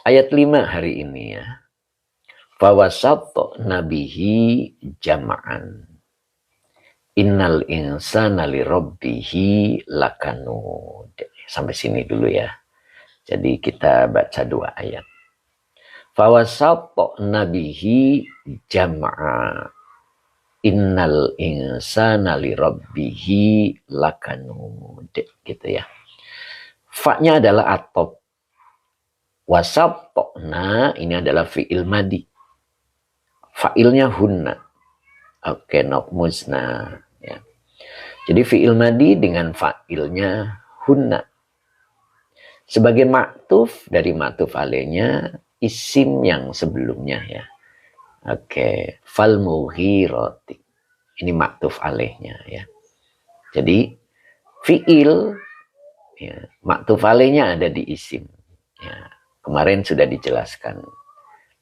Ayat 5 hari ini ya. Fawasat nabihi jama'an. Innal insana lirabbihi lakanud. Sampai sini dulu ya. Jadi kita baca 2 ayat. Fawasat nabihi jama'a. Innal insana lirabbihi lakanud. Gitu ya. Fa-nya adalah atop. Wasatna ini adalah fi'il madi. Fa'ilnya hunna. Oke, nokmusna. Ya. Jadi fi'il madi dengan fa'ilnya hunna. Sebagai maktuf dari maktuf alainya isim yang sebelumnya ya. Oke, fal mughirati. Ini maktuf alaihnya ya. Jadi fi'il ya, maktuf alaihnya ada di isim. Ya, kemarin sudah dijelaskan.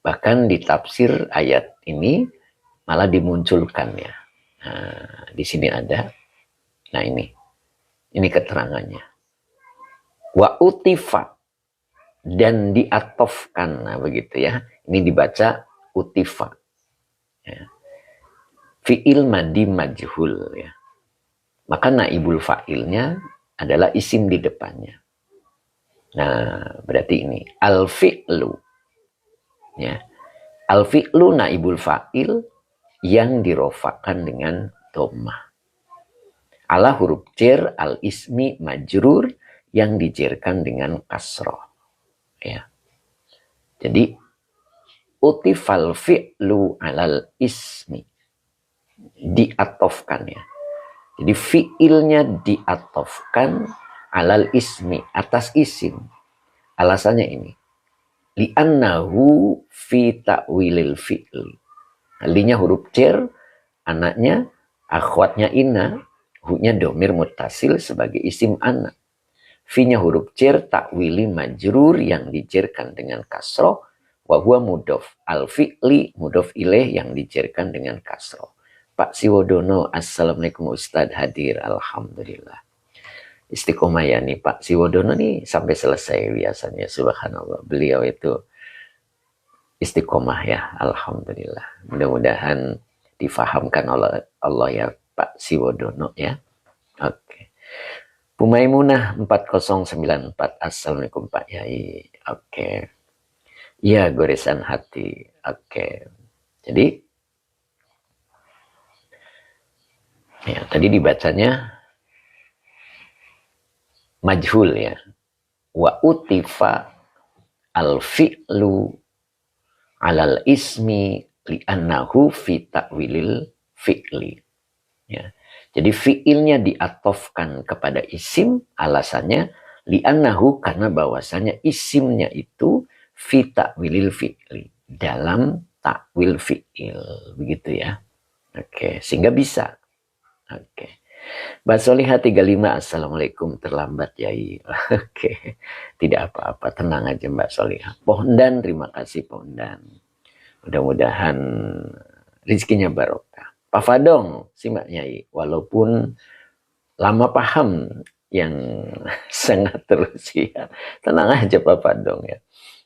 Bahkan di tafsir ayat ini malah dimunculkan ya. Nah, di sini ada. Nah ini keterangannya. Wa utifa dan diatofkan, nah begitu ya. Ini dibaca utifa. Ya. Fi'il madi majhul ya. Maka naibul fa'ilnya adalah isim di depannya. Nah, berarti ini al-fi'lu. Ya. Al-fi'lu naibul fa'il yang dirofakan dengan dhammah. Ala huruf jar al-ismi majrur yang dijerkan dengan kasroh. Ya. Jadi utifal fi'lu alal ismi. Diatofkan ya. Jadi fi'ilnya diatofkan alal ismi, atas isim. Alasannya ini. Li'annahu fi ta'wilil fi'l. Linya huruf jar, anaknya, akhwatnya inna, hu-nya domir mutasil sebagai isim anak. Fi-nya huruf jar takwili majrur yang dijerkan dengan kasroh. Wa huwa mudhof al-fi'li mudhof ilaih yang dijerkan dengan kasroh. Pak Siwodono, assalamualaikum Ustadz hadir, alhamdulillah. Istiqomah ya nih Pak Siwodono nih sampai selesai biasanya, subhanallah. Beliau itu istiqomah ya, alhamdulillah. Mudah-mudahan difahamkan oleh Allah ya Pak Siwodono ya. Oke. Pumaimunah 4094. Assalamualaikum Pak Yai. Oke. Iya, goresan hati. Oke. Jadi ya, tadi dibacanya majhul ya. Wa utifa al-fi'lu alal ismi li'annahu fi ta'wilil fi'li. Ya. Jadi fi'ilnya diatofkan kepada isim, alasannya li'annahu karena bahwasanya isimnya itu fi ta'wilil fi'li, dalam takwil fi'il, begitu ya. Oke, sehingga bisa. Oke. Mbak Solihah 35, assalamualaikum, terlambat Yai. Oke, tidak apa-apa, tenang aja Mbak Solihah. Pondan, terima kasih Pondan. Mudah-mudahan rizkinya barokah. Pak Fadong, simak Yai, walaupun lama paham yang sangat terus ya. Tenang aja Pak Fadong ya.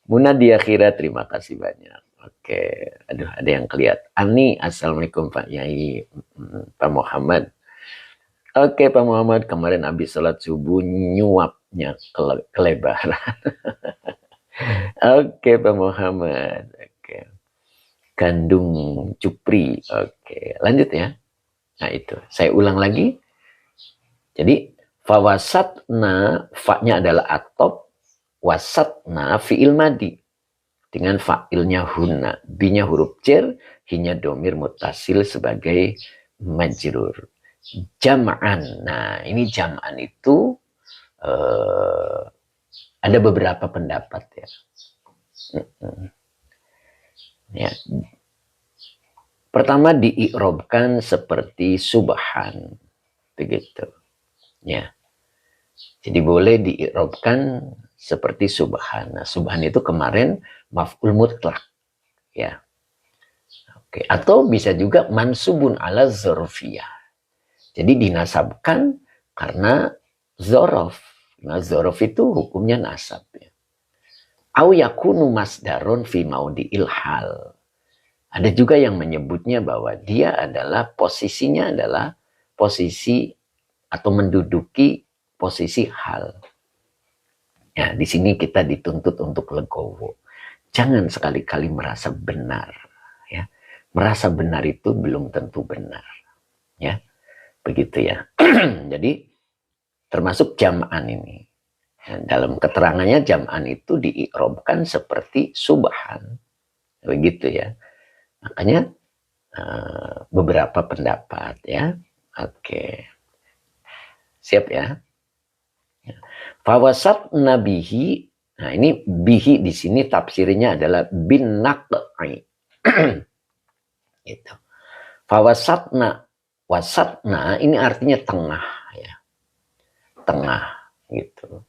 Munadia Khira, terima kasih banyak. Oke, aduh ada yang kelihatan. Ani, assalamualaikum Pak Yai. Pak Muhammad. Oke Pak Muhammad, kemarin habis sholat subuh nyuapnya kelebaran. Oke Pak Muhammad. Oke. Gandung Cupri. Oke, lanjut ya. Nah itu, saya ulang lagi. Jadi, fawasatna, fa-nya adalah atop, wasatna fi'il madi. Dengan fa'ilnya hunna. Bi-nya huruf jar, hi-nya domir mutasil sebagai majrur. Jam'an. Nah, ini jam'an itu ada beberapa pendapat ya. Ya. Pertama dii'robkan seperti subhan, begitu. Ya. Jadi boleh dii'robkan seperti subhan. Nah, subhan itu kemarin maf'ul mutlak, ya. Oke, atau bisa juga mansubun ala dzarfiyah. Jadi dinasabkan karena dzaraf. Nah, dzaraf itu hukumnya nasab ya. Au yakunu masdarun fi maudhi'il hal. Ada juga yang menyebutnya bahwa dia adalah posisinya adalah posisi atau menduduki posisi hal. Ya, di sini kita dituntut untuk legowo. Jangan sekali-kali merasa benar. Ya, merasa benar itu belum tentu benar. Ya, begitu ya. Jadi termasuk jam'an ini. Ya, dalam keterangannya jam'an itu diikrobkan seperti subhan. Begitu ya. Makanya beberapa pendapat ya. Oke. Siap ya. Fawasat nabihi. Nah, ini bihi di sini tafsirnya adalah bin naq'i. Gitu. Fawasatna, wasatna ini artinya tengah ya. Tengah gitu.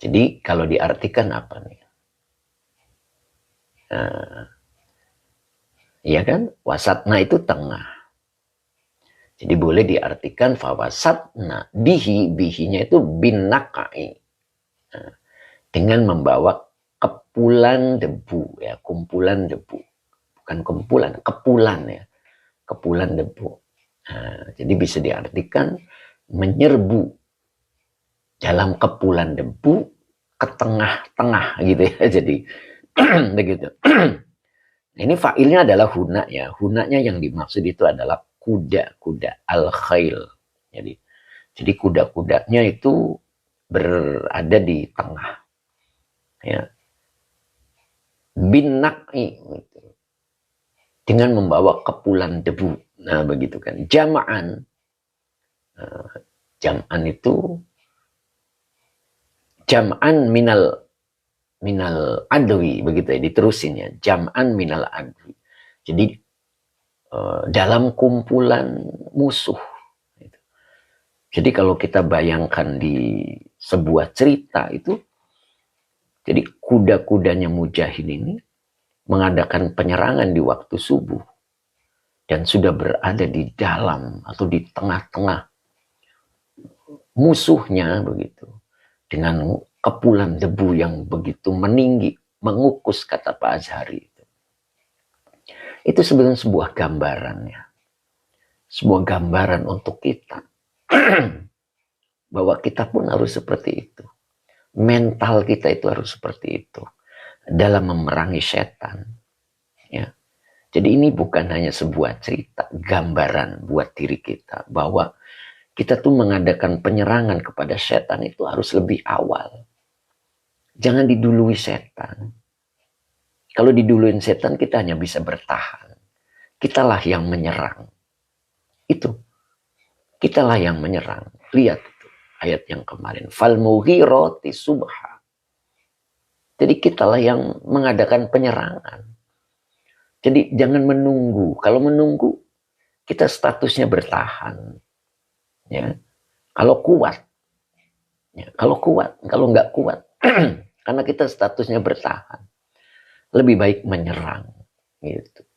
Jadi kalau diartikan apa nih? Iya kan? Wasatna itu tengah. Jadi boleh diartikan fawasatna. Bihinya itu bin naq'i. Dengan membawa kepulan debu ya, kumpulan debu, bukan kumpulan, kepulan ya, kepulan debu. Nah, jadi bisa diartikan menyerbu dalam kepulan debu ke tengah-tengah gitu ya. Jadi begitu. Ini fa'ilnya adalah huna ya. Hunanya yang dimaksud itu adalah kuda-kuda al-khail. Jadi kuda-kudanya itu berada di tengah. Ya. Bin naq'i gitu. Dengan membawa kepulan debu. Nah, begitu kan. Jama'an. Jam'an itu jam'an minal adwi begitu ya, diterusin ya. Jam'an minal adwi. Jadi dalam kumpulan musuh. Jadi kalau kita bayangkan di sebuah cerita itu, jadi kuda-kudanya Mujahid ini mengadakan penyerangan di waktu subuh dan sudah berada di dalam atau di tengah-tengah musuhnya begitu, dengan kepulan debu yang begitu meninggi, mengukus kata Pak Azhari. Itu sebenarnya sebuah gambaran ya. Sebuah gambaran untuk kita. Bahwa kita pun harus seperti itu. Mental kita itu harus seperti itu. Dalam memerangi setan. Ya. Jadi ini bukan hanya sebuah cerita, gambaran buat diri kita. Bahwa kita tuh mengadakan penyerangan kepada setan itu harus lebih awal. Jangan didului setan. Kalau diduluin setan kita hanya bisa bertahan. Kitalah yang menyerang. Itu. Kitalah yang menyerang. Lihat itu, ayat yang kemarin. Fal mughirati subha. Jadi kitalah yang mengadakan penyerangan. Jadi jangan menunggu. Kalau menunggu, kita statusnya bertahan. Ya. Kalau kuat. Ya. Kalau kuat. Kalau nggak kuat. Karena kita statusnya bertahan. Lebih baik menyerang. Gitu.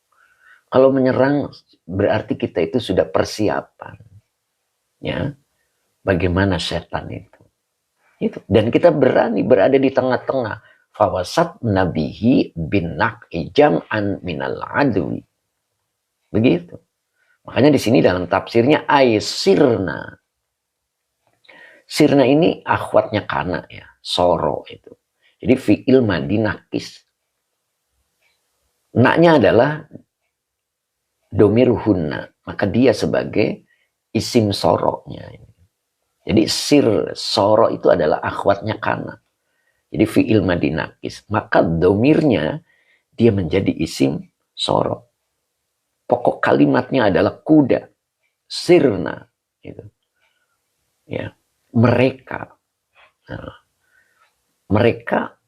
Kalau menyerang berarti kita itu sudah persiapan. Ya. Bagaimana setan itu. Dan kita berani berada di tengah-tengah. Fawasat nabihi bin naq'i jam'an minal adwi. Begitu. Makanya di sini dalam tafsirnya sirna. Sirna ini akhwatnya kana ya, soro itu. Jadi fi'il madi nakis. Naknya adalah domir hunna, maka dia sebagai isim soroknya. Jadi soro itu adalah akhwatnya kana. Jadi fi'il madi nakis. Maka domirnya dia menjadi isim soro. Pokok kalimatnya adalah kuda. Sirna. Gitu. Ya. Mereka. Nah, mereka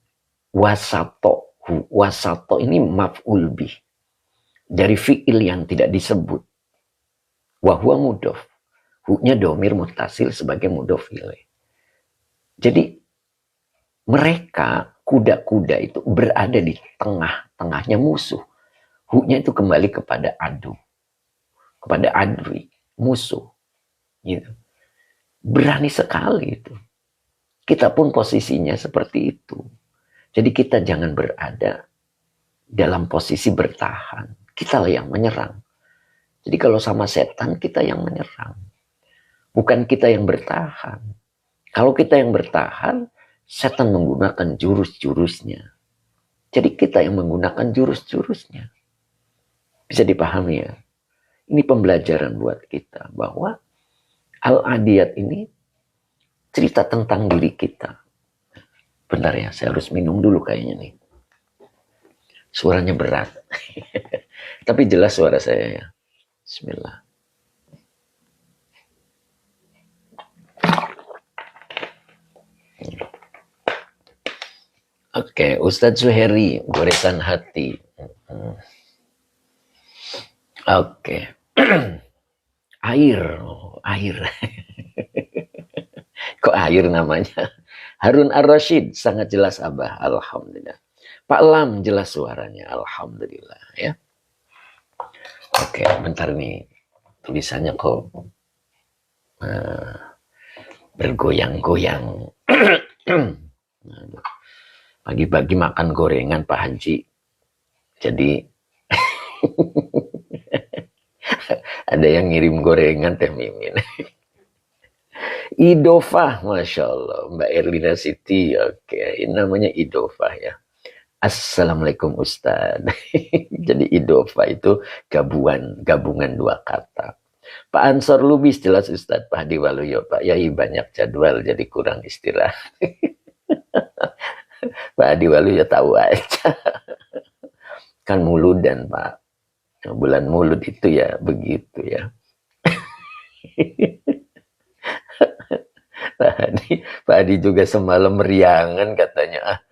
wasato. Wasato ini maf'ul bih. Dari fi'il yang tidak disebut. Wahwa mudof. Hu-nya domir mutasil sebagai mudof ilaih. Jadi mereka, kuda-kuda itu berada di tengah-tengahnya musuh. Hu-nya itu kembali kepada adu. Kepada adwi, musuh. Gitu. Berani sekali itu. Kita pun posisinya seperti itu. Jadi kita jangan berada dalam posisi bertahan. Kita lah yang menyerang. Jadi kalau sama setan, kita yang menyerang. Bukan kita yang bertahan. Kalau kita yang bertahan, setan menggunakan jurus-jurusnya. Jadi kita yang menggunakan jurus-jurusnya. Bisa dipahami ya? Ini pembelajaran buat kita bahwa Al-Adiyat ini cerita tentang diri kita. Bentar ya, saya harus minum dulu kayaknya nih. Suaranya berat. Tapi jelas suara saya ya. Bismillah. Oke, Ustadz Zuheri, goresan hati. Oke. Air. Air. Kok air namanya? Harun Ar-Rasyid, sangat jelas Abah. Alhamdulillah. Pak Lam, jelas suaranya. Alhamdulillah. Ya. Oke, bentar nih. Tulisannya kok bergoyang-goyang. Pagi-pagi makan gorengan Pak Haji. Jadi ada yang ngirim gorengan Teh Mimin. Idofah, Masya Allah. Mbak Erlina Siti. Oke, ini namanya Idofah ya. Assalamualaikum Ustaz. Jadi Idofah itu gabungan dua kata. Pak Ansor Lubis, jelas Ustaz. Pak Hadi Waluyo, Pak Yai banyak jadwal jadi kurang istirahat. Pak Hadi Waluyo tahu aja. Kan muludan Pak. Bulan mulut itu ya begitu ya. Pak Hadi juga semalam meriangan katanya.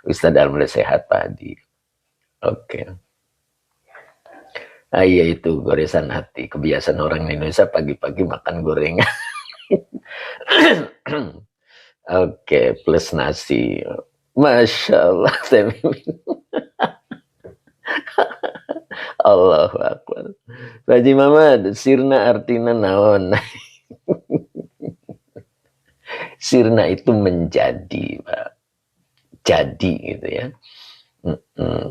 Ustaz alhamdulillah sehat Pak Hadi. Oke. Iya itu goresan hati. Kebiasaan orang Indonesia pagi-pagi makan gorengan. Oke, plus nasi. Masya Allah. Allahu Akbar. Haji Muhammad, sirna artina naon. Sirna itu menjadi, Pak. Jadi gitu ya.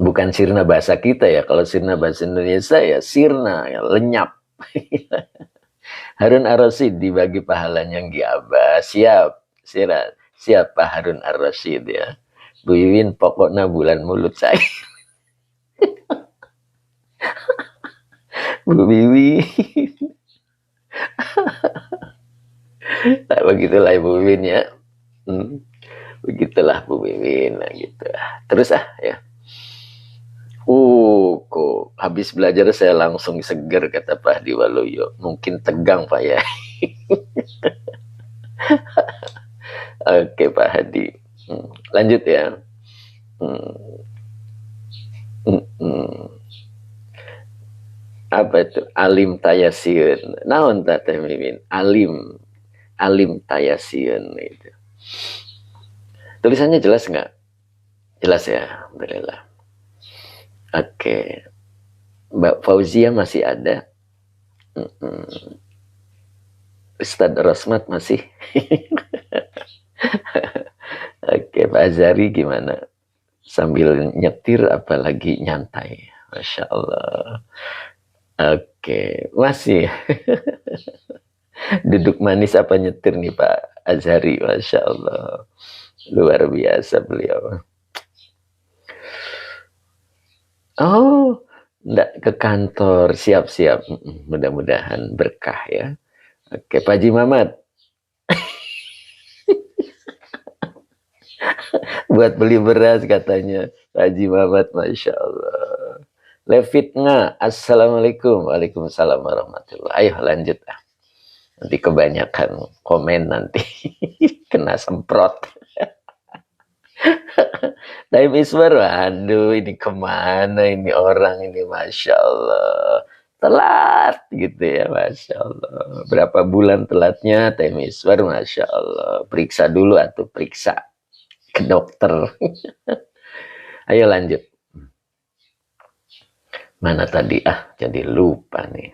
Bukan sirna bahasa kita ya. Kalau sirna bahasa Indonesia ya sirna, ya, lenyap. Harun Ar-Rasyid dibagi pahalanya Giaba. Siap. Siap Pak Harun Ar-Rasyid ya. Bu Iwin pokoknya bulan mulut saya. Bu Wiwi. Nah, begitulah Ibu Wiwin ya. Begitulah Bu Wiwin. Nah, gitu. Terus ya. Kok habis belajar saya langsung seger kata Pak Hadi Waluyo. Mungkin tegang Pak ya. Oke Pak Hadi. Lanjut ya. Apa itu? Alim Tayasiun. Naon Teh Mimin? Alim Tayasiun itu. Tulisannya jelas nggak? Jelas ya, alhamdulillah. Oke. Mbak Fauzia masih ada. Ustadz Rosmat masih. Oke, Pak Azari gimana? Sambil nyetir apalagi nyantai. Masya Allah. Oke, masih. Duduk manis apa nyetir nih Pak Azhari, Masya Allah. Luar biasa beliau. Oh, enggak ke kantor, siap-siap. Mudah-mudahan berkah ya. Oke, Pak Haji Mamat. Buat beli beras katanya Pak Haji Mamat, Masya Allah. Levitna, Assalamualaikum. Waalaikumsalam warahmatullahi. Ayo lanjut. Nanti kebanyakan komen nanti. Kena semprot. Time Iswar, aduh ini kemana ini orang ini, Masya Allah. Telat gitu ya, Masya Allah. Berapa bulan telatnya Time Iswar, Masya Allah. Periksa dulu atau periksa ke dokter. Ayo lanjut. Mana tadi? Jadi lupa nih.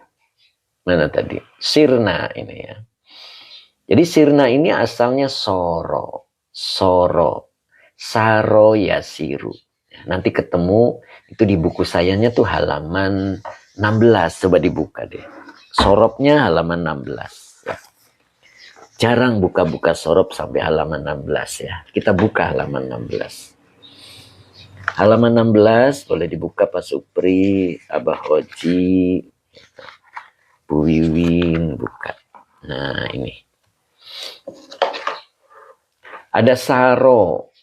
Mana tadi? Sirna ini ya. Jadi sirna ini asalnya soro. Soro. Saro yasiru. Nanti ketemu itu di buku sayanya tuh halaman 16. Coba dibuka deh. Soropnya halaman 16. Ya. Jarang buka-buka sorop sampai halaman 16 ya. Kita buka halaman 16. Halaman 16 boleh dibuka Pak Supri, Abah Hoji, Bu Wiwin, buka. Nah ini. Ada saro.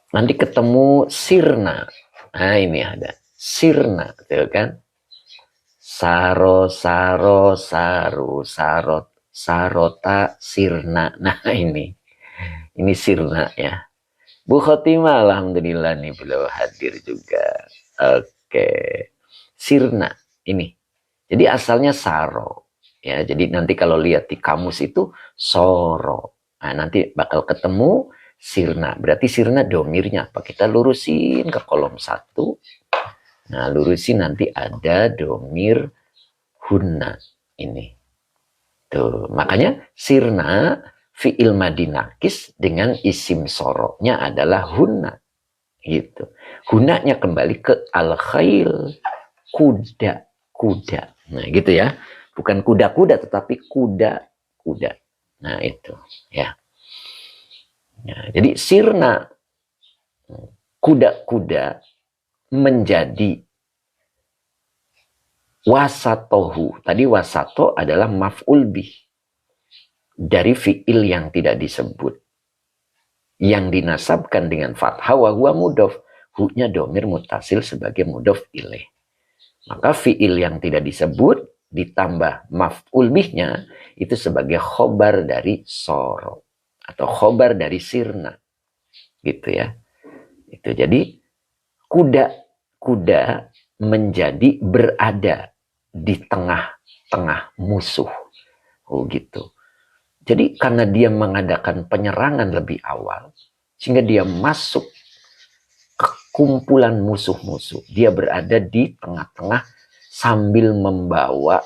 Nanti ketemu sirna. Nah ini ada. Sirna. Tuh kan. Saro, saro, saru, sarot, sarota, sirna. Nah ini. Ini sirna ya. Bu Khotimah alhamdulillah nih beliau hadir juga. Oke. Sirna ini. Jadi asalnya saro. Ya, jadi nanti kalau lihat di kamus itu soro. Nah, nanti bakal ketemu sirna. Berarti sirna domirnya apa? Kita lurusin ke kolom 1. Nah, lurusin nanti ada domir hunna ini. Tuh, makanya sirna fi'il madi nakis dengan isim soroknya adalah hunna. Gitu. Hunanya kembali ke al-khail, kuda. Nah, gitu ya. Bukan kuda-kuda tetapi kuda. Nah, itu ya. Jadi sirna kuda-kuda menjadi wasatohu. Tadi wasato adalah maf'ul bih dari fi'il yang tidak disebut. Yang dinasabkan dengan fathah wa huwa mudhof. Hu-nya domir mutasil sebagai mudhof ilaih. Maka fi'il yang tidak disebut ditambah maf'ul bihnya itu sebagai khobar dari soro atau khobar dari sirna. Gitu ya. Itu jadi kuda menjadi berada di tengah-tengah musuh. Oh gitu. Jadi karena dia mengadakan penyerangan lebih awal, sehingga dia masuk ke kumpulan musuh-musuh. Dia berada di tengah-tengah sambil membawa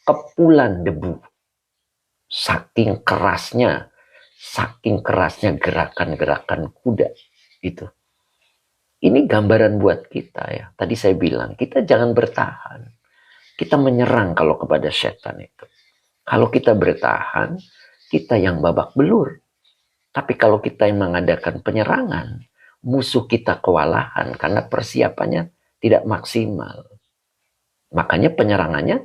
kepulan debu. Saking kerasnya gerakan-gerakan kuda. Itu. Ini gambaran buat kita ya. Tadi saya bilang, kita jangan bertahan. Kita menyerang kalau kepada setan itu. Kalau kita bertahan, kita yang babak belur. Tapi kalau kita yang mengadakan penyerangan, musuh kita kewalahan karena persiapannya tidak maksimal. Makanya penyerangannya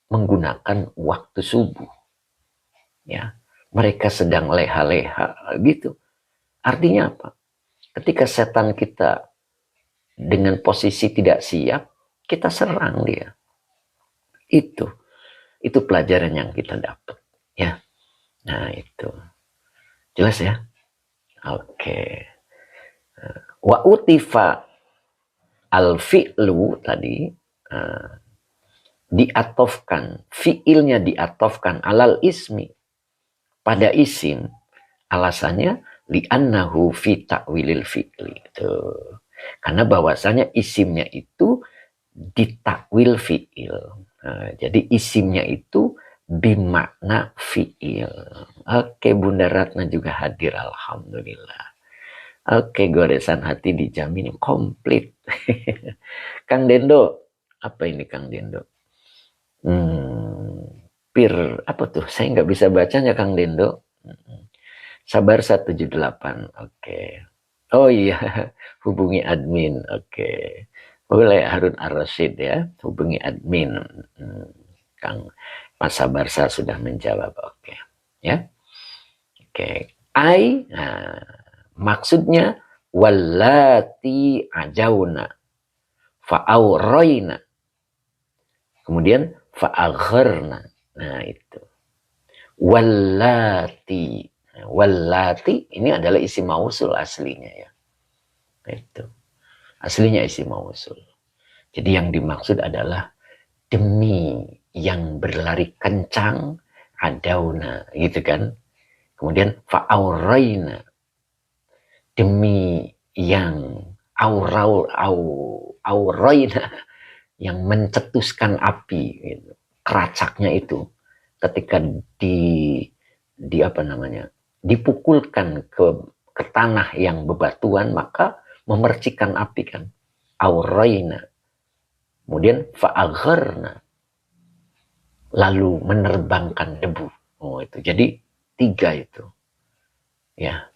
menggunakan waktu subuh. Ya, mereka sedang leha-leha gitu. Artinya apa? Ketika setan kita dengan posisi tidak siap, kita serang dia. Itu pelajaran yang kita dapat, ya. Nah, itu. Jelas ya? Oke. Wa utifa al-fi'lu tadi diatofkan, fi'ilnya diatofkan alal ismi pada isim. Alasannya li'annahu fi ta'wilil fi'li. Tuh. Karena bahwasanya isimnya itu ditakwil fi'il. Nah, jadi isimnya itu bimakna fi'il. Oke, Bunda Ratna juga hadir, alhamdulillah. Oke, goresan hati dijamin komplit. Kang Dendo, apa ini Kang Dendo? Apa tuh? Saya nggak bisa bacanya Kang Dendo. Sabar 178, oke. Oh iya, hubungi admin, oke. Boleh Harun Ar-Rasyid ya, hubungi admin. Kang Mas Sabarsa sudah menjawab, oke. Ya, oke. Nah, maksudnya wallati ajauna fa'aurayna. Kemudian fa'agharna. Nah, itu. Wallati. Wallati ini adalah isim mausul aslinya ya. Itu. Aslinya isim mausul. Jadi yang dimaksud adalah demi yang berlari kencang adauna gitu kan. Kemudian fa'aurayna. Demi yang aurayna yang mencetuskan api gitu. Keracaknya itu ketika dipukulkan ke ke tanah yang bebatuan, maka memercikan api kan. Aurayna. Kemudian fa'agharna. Lalu menerbangkan debu. Oh itu. Jadi 3 itu. Ya.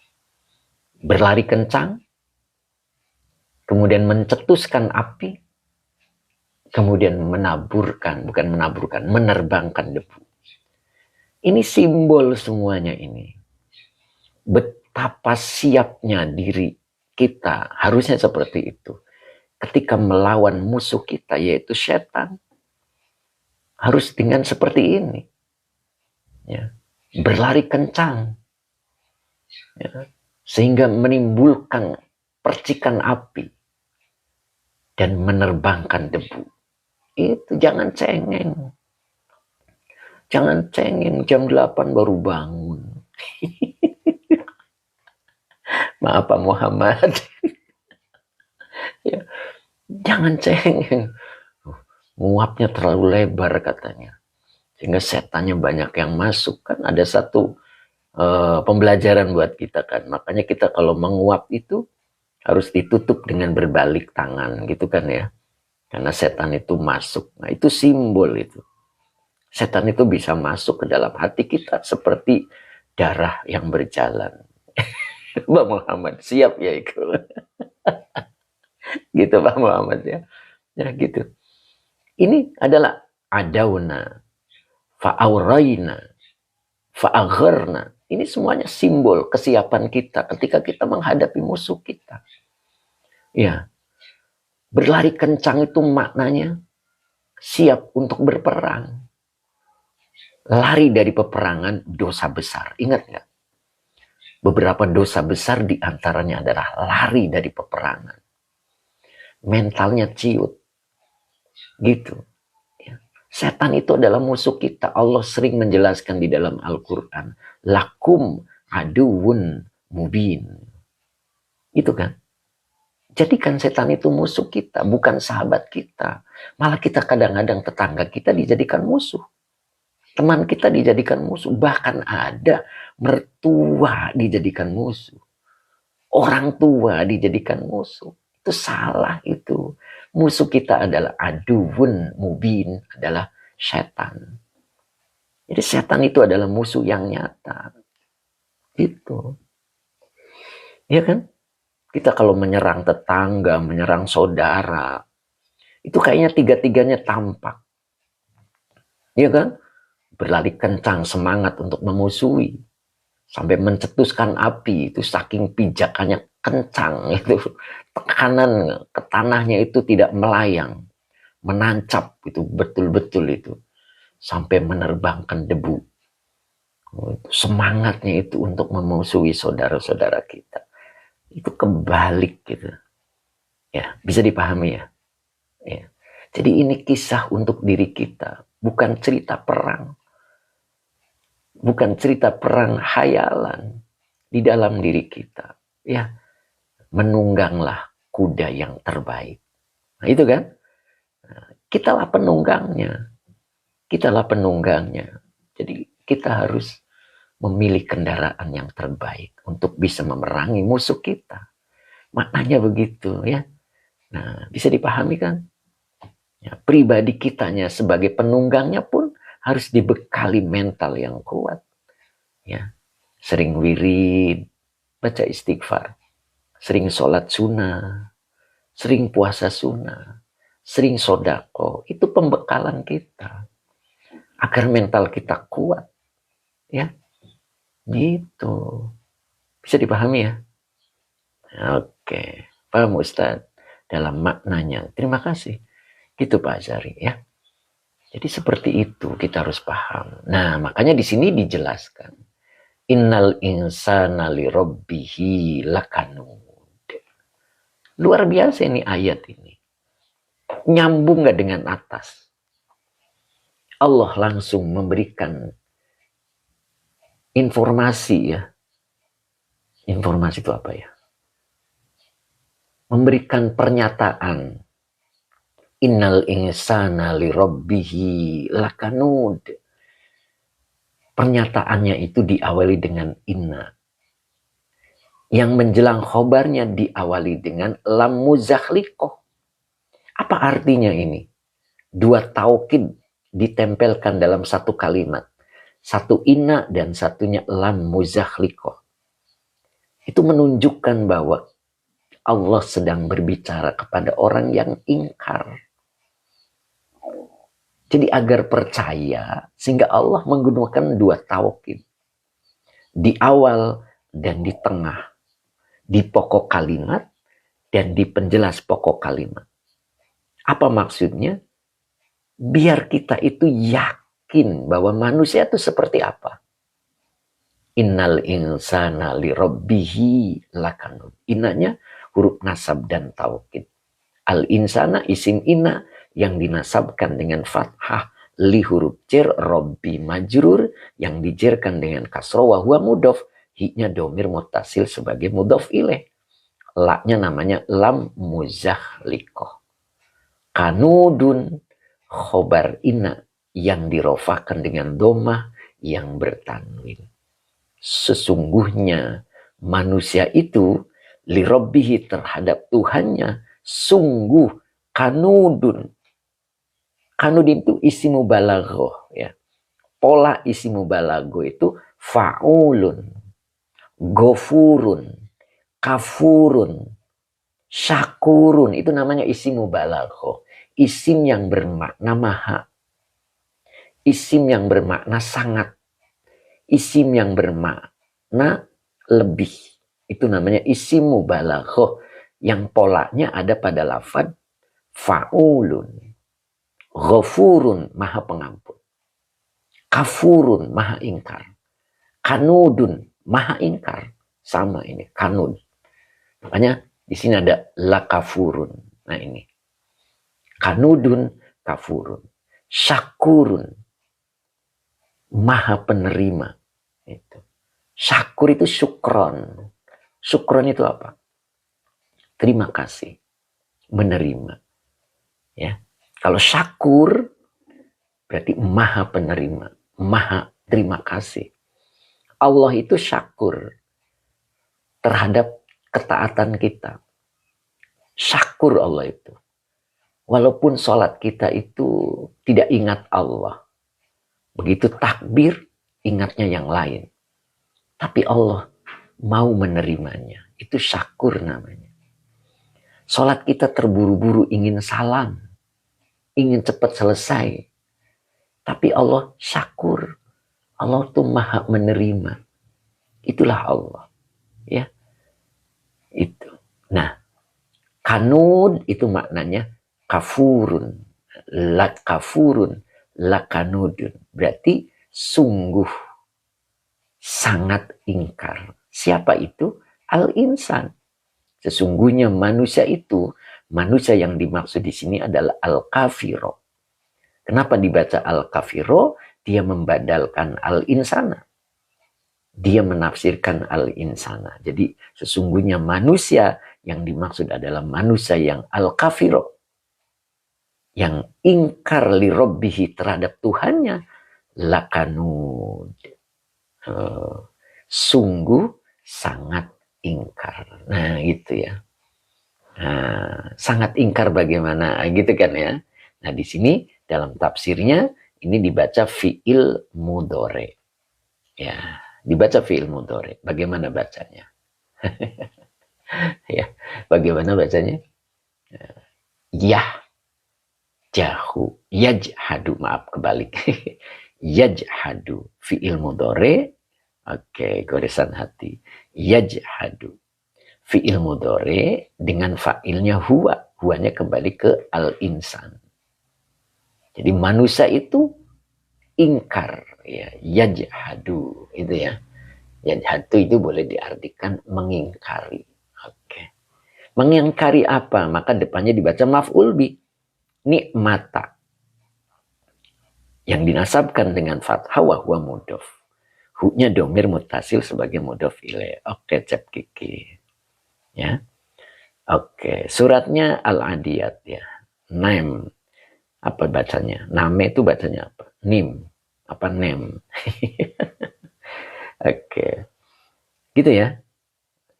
Berlari kencang, kemudian mencetuskan api, kemudian menerbangkan debu. Ini simbol semuanya ini. Betapa siapnya diri kita, harusnya seperti itu. Ketika melawan musuh kita, yaitu setan, harus dengan seperti ini. Ya. Berlari kencang. Ya. Sehingga menimbulkan percikan api dan menerbangkan debu. Itu jangan cengeng. Jangan cengeng jam 8 baru bangun. Maaf Pak Muhammad. Ya, jangan cengeng. Nguapnya terlalu lebar katanya. Sehingga setannya banyak yang masuk. Kan ada satu pembelajaran buat kita kan. Makanya kita kalau menguap itu harus ditutup dengan berbalik tangan gitu kan ya. Karena setan itu masuk. Nah itu simbol itu. Setan itu bisa masuk ke dalam hati kita seperti darah yang berjalan. Pak Muhammad siap ya itu. Gitu Pak Muhammad ya. Ya gitu. Ini adalah adauna, fa'aurayna, fa'agharna. Ini semuanya simbol kesiapan kita ketika kita menghadapi musuh kita. Ya. Berlari kencang itu maknanya siap untuk berperang. Lari dari peperangan dosa besar. Ingat nggak? Beberapa dosa besar diantaranya adalah lari dari peperangan. Mentalnya ciut. Gitu. Ya. Setan itu adalah musuh kita. Allah sering menjelaskan di dalam Al-Quran. Lakum aduun mubin. Itu kan. Jadikan setan itu musuh kita, bukan sahabat kita. Malah kita kadang-kadang tetangga kita dijadikan musuh. Teman kita dijadikan musuh. Bahkan ada mertua dijadikan musuh. Orang tua dijadikan musuh. Itu salah itu. Musuh kita adalah aduun mubin, adalah setan. Jadi setan itu adalah musuh yang nyata. Itu. Iya kan? Kita kalau menyerang tetangga, menyerang saudara, itu kayaknya tiga-tiganya tampak. Iya kan? Berlari kencang, semangat untuk memusuhi. Sampai mencetuskan api, itu saking pijakannya kencang. Itu tekanan ke tanahnya itu tidak melayang. Menancap, itu betul-betul itu. Sampai menerbangkan debu. Semangatnya itu untuk memusuhi saudara-saudara kita. Itu kebalik gitu. Ya, bisa dipahami ya. Ya. Jadi ini kisah untuk diri kita, bukan cerita perang. Bukan cerita perang hayalan di dalam diri kita. Ya, menungganglah kuda yang terbaik. Nah, itu kan? Kitalah penunggangnya. Kitalah penunggangnya. Jadi kita harus memilih kendaraan yang terbaik untuk bisa memerangi musuh kita. Maknanya begitu ya. Nah, bisa dipahami kan? Ya, pribadi kitanya sebagai penunggangnya pun harus dibekali mental yang kuat. Ya, sering wirid, baca istighfar, sering sholat sunnah, sering puasa sunnah, sering sodako. Itu pembekalan kita agar mental kita kuat. Ya, gitu. Bisa dipahami ya? Oke, paham Ustadz dalam maknanya. Terima kasih. Gitu Pak Azhari ya. Jadi seperti itu kita harus paham. Nah, makanya di sini dijelaskan. Innal insana li rabbihi lakanud. Luar biasa ini ayat ini. Nyambung gak dengan atas? Allah langsung memberikan informasi ya. Informasi itu apa ya? Memberikan pernyataan. Innal insana li rabbihi lakanud. Pernyataannya itu diawali dengan inna. Yang menjelang khobarnya diawali dengan lam muzakhliqah. Apa artinya ini? Dua taukid ditempelkan dalam satu kalimat. Satu inna dan satunya lam muzakhliqah. Itu menunjukkan bahwa Allah sedang berbicara kepada orang yang ingkar. Jadi agar percaya, sehingga Allah menggunakan dua taukid. Di awal dan di tengah. Di pokok kalimat dan di penjelas pokok kalimat. Apa maksudnya? Biar kita itu yakin bahwa manusia itu seperti apa. Innal insana li rabbihi lakanud. Innanya huruf nasab dan taukid. Al insana isim inna yang dinasabkan dengan fathah, li huruf jar, rabbi majrur yang dijerkan dengan kasroh wa huwa mudhof. Hi-nya domir muttasil sebagai mudhof ilaih. La-nya namanya lam muzakhliqah. Kanudun khobar inna yang dirofahkan dengan domah yang bertanwin. Sesungguhnya manusia itu lirabbihi terhadap Tuhannya sungguh kanudun. Kanudin itu isi mubalaghah ya. Pola isi mubalaghah itu fa'ulun, ghafurun, kafurun, syakurun. Itu namanya isim mubalaghah. Isim yang bermakna maha. Isim yang bermakna sangat. Isim yang bermakna lebih. Itu namanya isim mubalaghah. Yang polanya ada pada lafaz fa'ulun. Ghafurun, maha pengampun. Kafurun, maha ingkar. Kanudun, maha ingkar. Sama ini, kanud. Makanya di sini ada lakafurun. Nah ini. Kanudun, kafurun. Syakurun, maha penerima. Itu. Syakur itu syukron. Syukron itu apa? Terima kasih. Menerima. Ya. Kalau syakur berarti maha penerima. Maha terima kasih. Allah itu syakur terhadap ketaatan kita. Syakur Allah itu. Walaupun sholat kita itu tidak ingat Allah. Begitu takbir, ingatnya yang lain. Tapi Allah mau menerimanya. Itu syakur namanya. Sholat kita terburu-buru ingin salam. Ingin cepat selesai. Tapi Allah syakur. Allah tuh maha menerima. Itulah Allah. Ya. Itu. Nah, kanud itu maknanya kafurun. Kafurun. Lakanudun. Berarti sungguh sangat ingkar. Siapa itu? Al-insan. Sesungguhnya manusia itu, manusia yang dimaksud di sini adalah al-kafiro. Kenapa dibaca al-kafiro? Dia membadalkan al-insana. Dia menafsirkan al-insana. Jadi sesungguhnya manusia yang dimaksud adalah manusia yang al-kafiro. Yang ingkar li rabbihi terhadap Tuhannya. Lakanud. Sungguh sangat ingkar. Nah gitu ya. Nah, sangat ingkar bagaimana? Gitu kan ya. Nah di sini dalam tafsirnya ini dibaca fi'il mudhari. Ya, dibaca fi'il mudhari. Bagaimana bacanya? Ya, bagaimana bacanya? Yahjahu, yajhadu, maaf kebalik. Yajhadu fi'il mudhari. Oke, goresan hati. Yajhadu fi'il mudhari dengan fa'ilnya huwa. Huwanya kembali ke al-insan. Jadi manusia itu ingkar, ya, yajhadu itu ya. Yajhadu itu boleh diartikan mengingkari. Oke. Mengingkari apa? Maka depannya dibaca maf'ul bi. Nikmata. Yang dinasabkan dengan fathah wa huwa mudhof. Hu-nya domir muttasil sebagai mudhof ilaih. Oke, cep kiki. Ya. Oke, suratnya Al-Adiyat ya. Nem. Apa bacanya? Name itu bacanya apa? Nim. Apa nem? Oke. Gitu ya.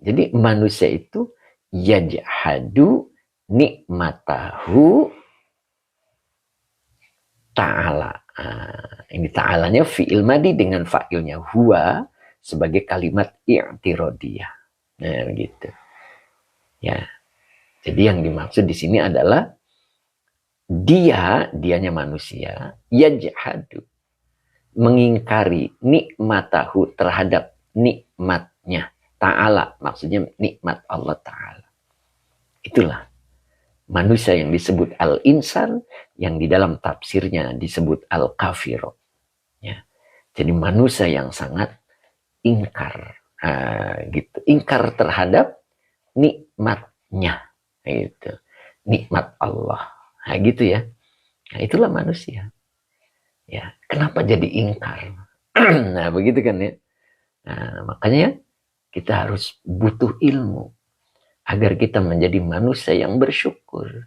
Jadi manusia itu yajhadu nikmatahu ta'ala. Ini ta'alanya fi'il madi dengan fa'ilnya huwa sebagai kalimat i'tirodiyah. Nah, begitu. Ya. Jadi yang dimaksud di sini adalah dianya manusia, yajhadu, mengingkari nikmatahu terhadap nikmatnya ta'ala, maksudnya nikmat Allah ta'ala. Itulah manusia yang disebut al-insan, yang di dalam tafsirnya disebut al-kafiro. Ya. Jadi manusia yang sangat ingkar, gitu, ingkar terhadap nikmatnya, gitu, nikmat Allah. Nah, gitu ya. Nah, itulah manusia. Ya, kenapa jadi ingkar? Nah, begitu kan ya. Nah, makanya kita harus butuh ilmu agar kita menjadi manusia yang bersyukur,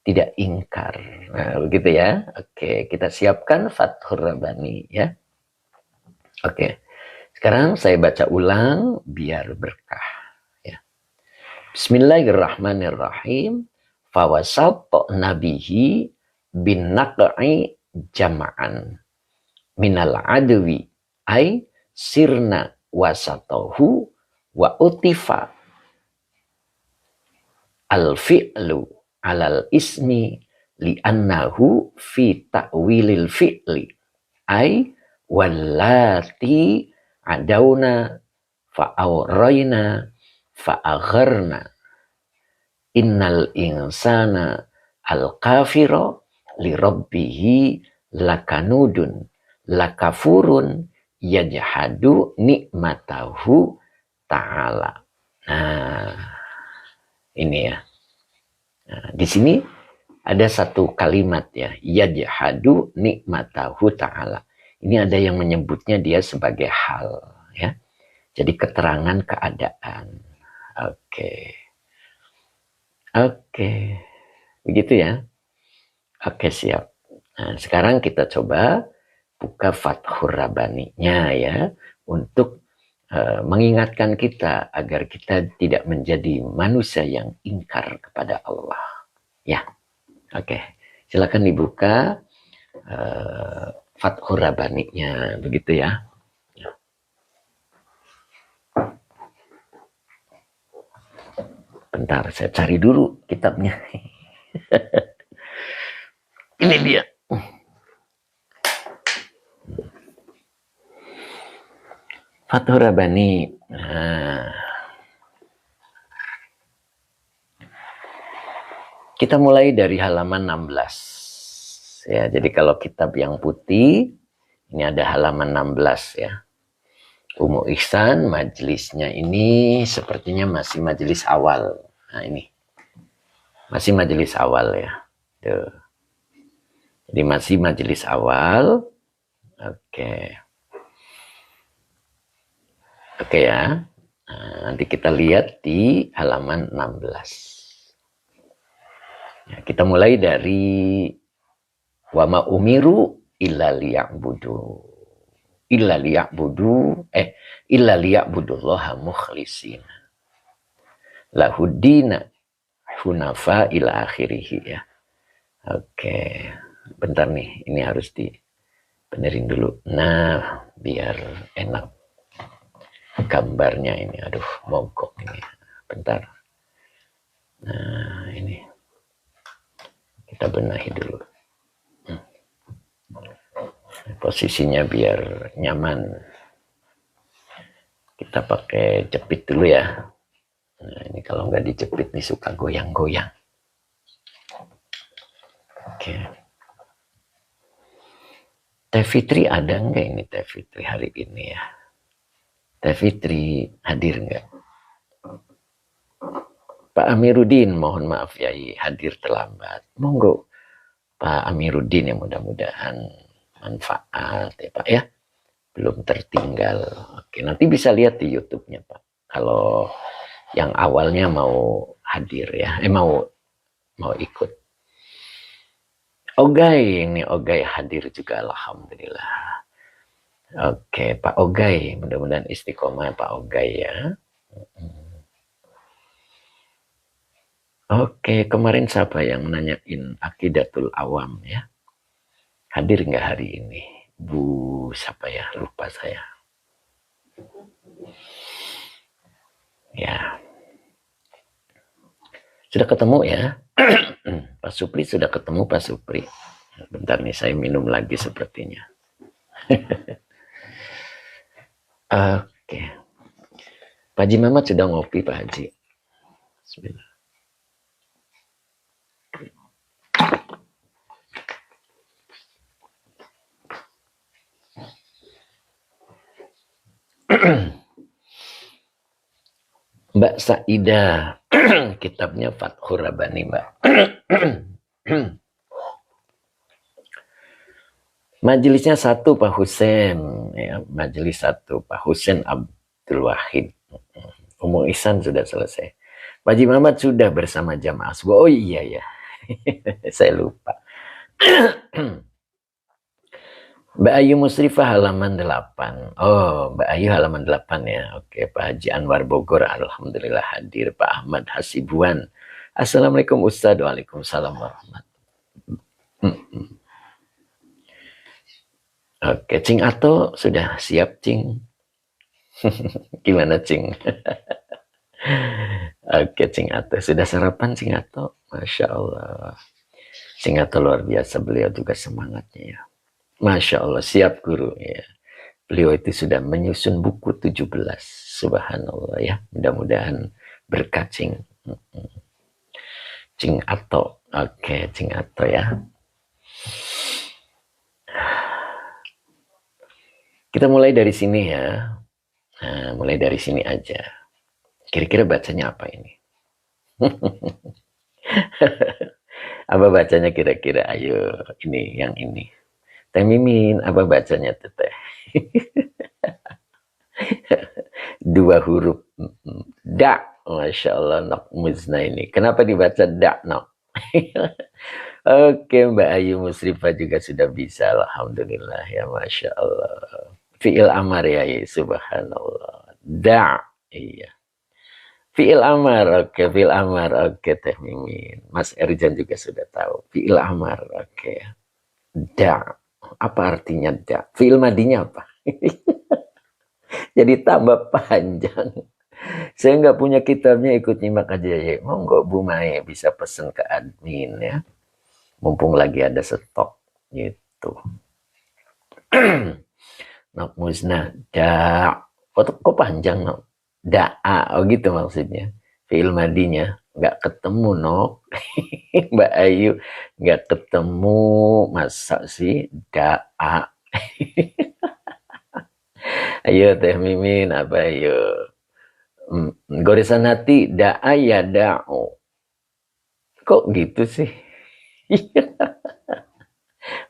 tidak ingkar. Nah, begitu ya. Oke, kita siapkan Fathur Rabbani ya. Oke. Sekarang saya baca ulang biar berkah ya. Bismillahirrahmanirrahim. Fawasat nabihi bin naq'i jama'an minal adwi ay sirna wasatahu wa utifa al fi'lu alal ismi li'annahu fi ta'wilil fi'li ay wallati adawna fa'awrayna fa'agharna innal insana al-kafira li rabbihi lakanudun lakafurun yajhadu nikmatahu ta'ala. Nah, ini ya. Nah, di sini ada satu kalimat ya, yajhadu nikmatahu ta'ala. Ini ada yang menyebutnya dia sebagai hal ya. Jadi keterangan keadaan. Oke. Oke, begitu ya. Oke, siap. Nah, sekarang kita coba buka Fathur Rabbani-nya ya, untuk mengingatkan kita agar kita tidak menjadi manusia yang ingkar kepada Allah. Ya, oke. Silakan dibuka Fathur Rabbani-nya, begitu ya. Bentar, saya cari dulu kitabnya. Ini dia. Fathur Rabbani. Nah. Kita mulai dari halaman 16. Ya, jadi kalau kitab yang putih, ini ada halaman 16 ya. Umu Ihsan, majelisnya ini sepertinya masih majelis awal. Nah ini, masih majelis awal ya. Tuh. Jadi masih majelis awal. Oke. Oke ya. Nah, nanti kita lihat di halaman 16. Ya, kita mulai dari wama umiru illa liya'budu. Illa liya'budullaha mukhlishina lahuddina hunafa ila akhirih ya. Oke, bentar nih, ini harus dibenerin dulu. Nah, biar enak gambarnya ini. Aduh, mogok ini. Bentar. Nah, ini kita benahi dulu. Posisinya biar nyaman. Kita pakai jepit dulu ya. Nah, ini kalau nggak dijepit nih suka goyang-goyang. Oke. Teh Fitri ada nggak ini Teh Fitri hari ini ya? Teh Fitri hadir nggak? Pak Amiruddin, mohon maaf ya hadir terlambat. Monggo Pak Amiruddin, yang mudah-mudahan manfaat ya Pak ya. Belum tertinggal. Oke, nanti bisa lihat di YouTube-nya Pak. Kalau yang awalnya mau hadir ya, mau ikut. Ogai, ini Ogai hadir juga, alhamdulillah. Oke, Pak Ogai, mudah-mudahan istiqomah Pak Ogai ya. Oke, kemarin siapa yang nanyain Aqidatul Awam ya? Hadir nggak hari ini? Bu siapa ya? Lupa saya. Ya, sudah ketemu ya? Pak Supri sudah ketemu Pak Supri. Bentar nih saya minum lagi sepertinya. Oke. Pak Haji Mamat sudah ngopi Pak Haji. Bismillah. Mbak Saidah, kitabnya Fathur Rabbani Mbak. Majelisnya satu Pak Husen, ya, majelis satu Pak Husen Abdul Wahid. Umum Ihsan sudah selesai. Pak Haji Mamat sudah bersama jamaah subuh. Oh iya ya, saya lupa. Mbak Ayu Musrifah halaman 8. Oh, Mbak Ayu halaman 8 ya. Oke, Pak Haji Anwar Bogor alhamdulillah hadir. Pak Ahmad Hasibuan. Assalamualaikum Ustaz. Waalaikumsalam warahmatullahi. Oke, Cing Ato sudah siap, Cing? Gimana, Cing? Oke, Cing Ato. Sudah sarapan, Cing Ato? Masya Allah. Cing Ato luar biasa. Beliau juga semangatnya ya. Masya Allah, siap guru ya. Beliau itu sudah menyusun buku 17. Subhanallah ya. Mudah-mudahan berkah Cing. Cing Ato. Oke, Cing Ato ya. Kita mulai dari sini ya. Nah, mulai dari sini aja. Kira-kira bacanya apa ini? Apa bacanya kira-kira? Ayo, ini yang ini. Teh Mimin, apa bacanya tuh Teh? Dua huruf. Da. Masya Allah, nok muzna ini. Kenapa dibaca da, nok? Oke, Mbak Ayu Musrifah juga sudah bisa. Alhamdulillah ya, Masya Allah. Fi'il amar ya, subhanallah. Da. Iya. Fi'il amar, oke. Fi'il amar, oke Teh Mimin. Mas Erjan juga sudah tahu. Fi'il amar, oke. Da. Apa artinya da? Fi'il madinya apa? Jadi tambah panjang. Saya nggak punya kitabnya, ikut nyimak aja ya. Monggo Bu Mae bisa pesen ke admin ya. Mumpung lagi ada stok gitu. Nok musnah da. Kok panjang nok? Da'a. Oh gitu maksudnya. Fi'il madinya nggak ketemu nok. Mbak Ayu nggak ketemu, masa sih da'a. Ayo Teh Mimin apa ayo. Goresan hati da'a ya da'u. Kok gitu sih?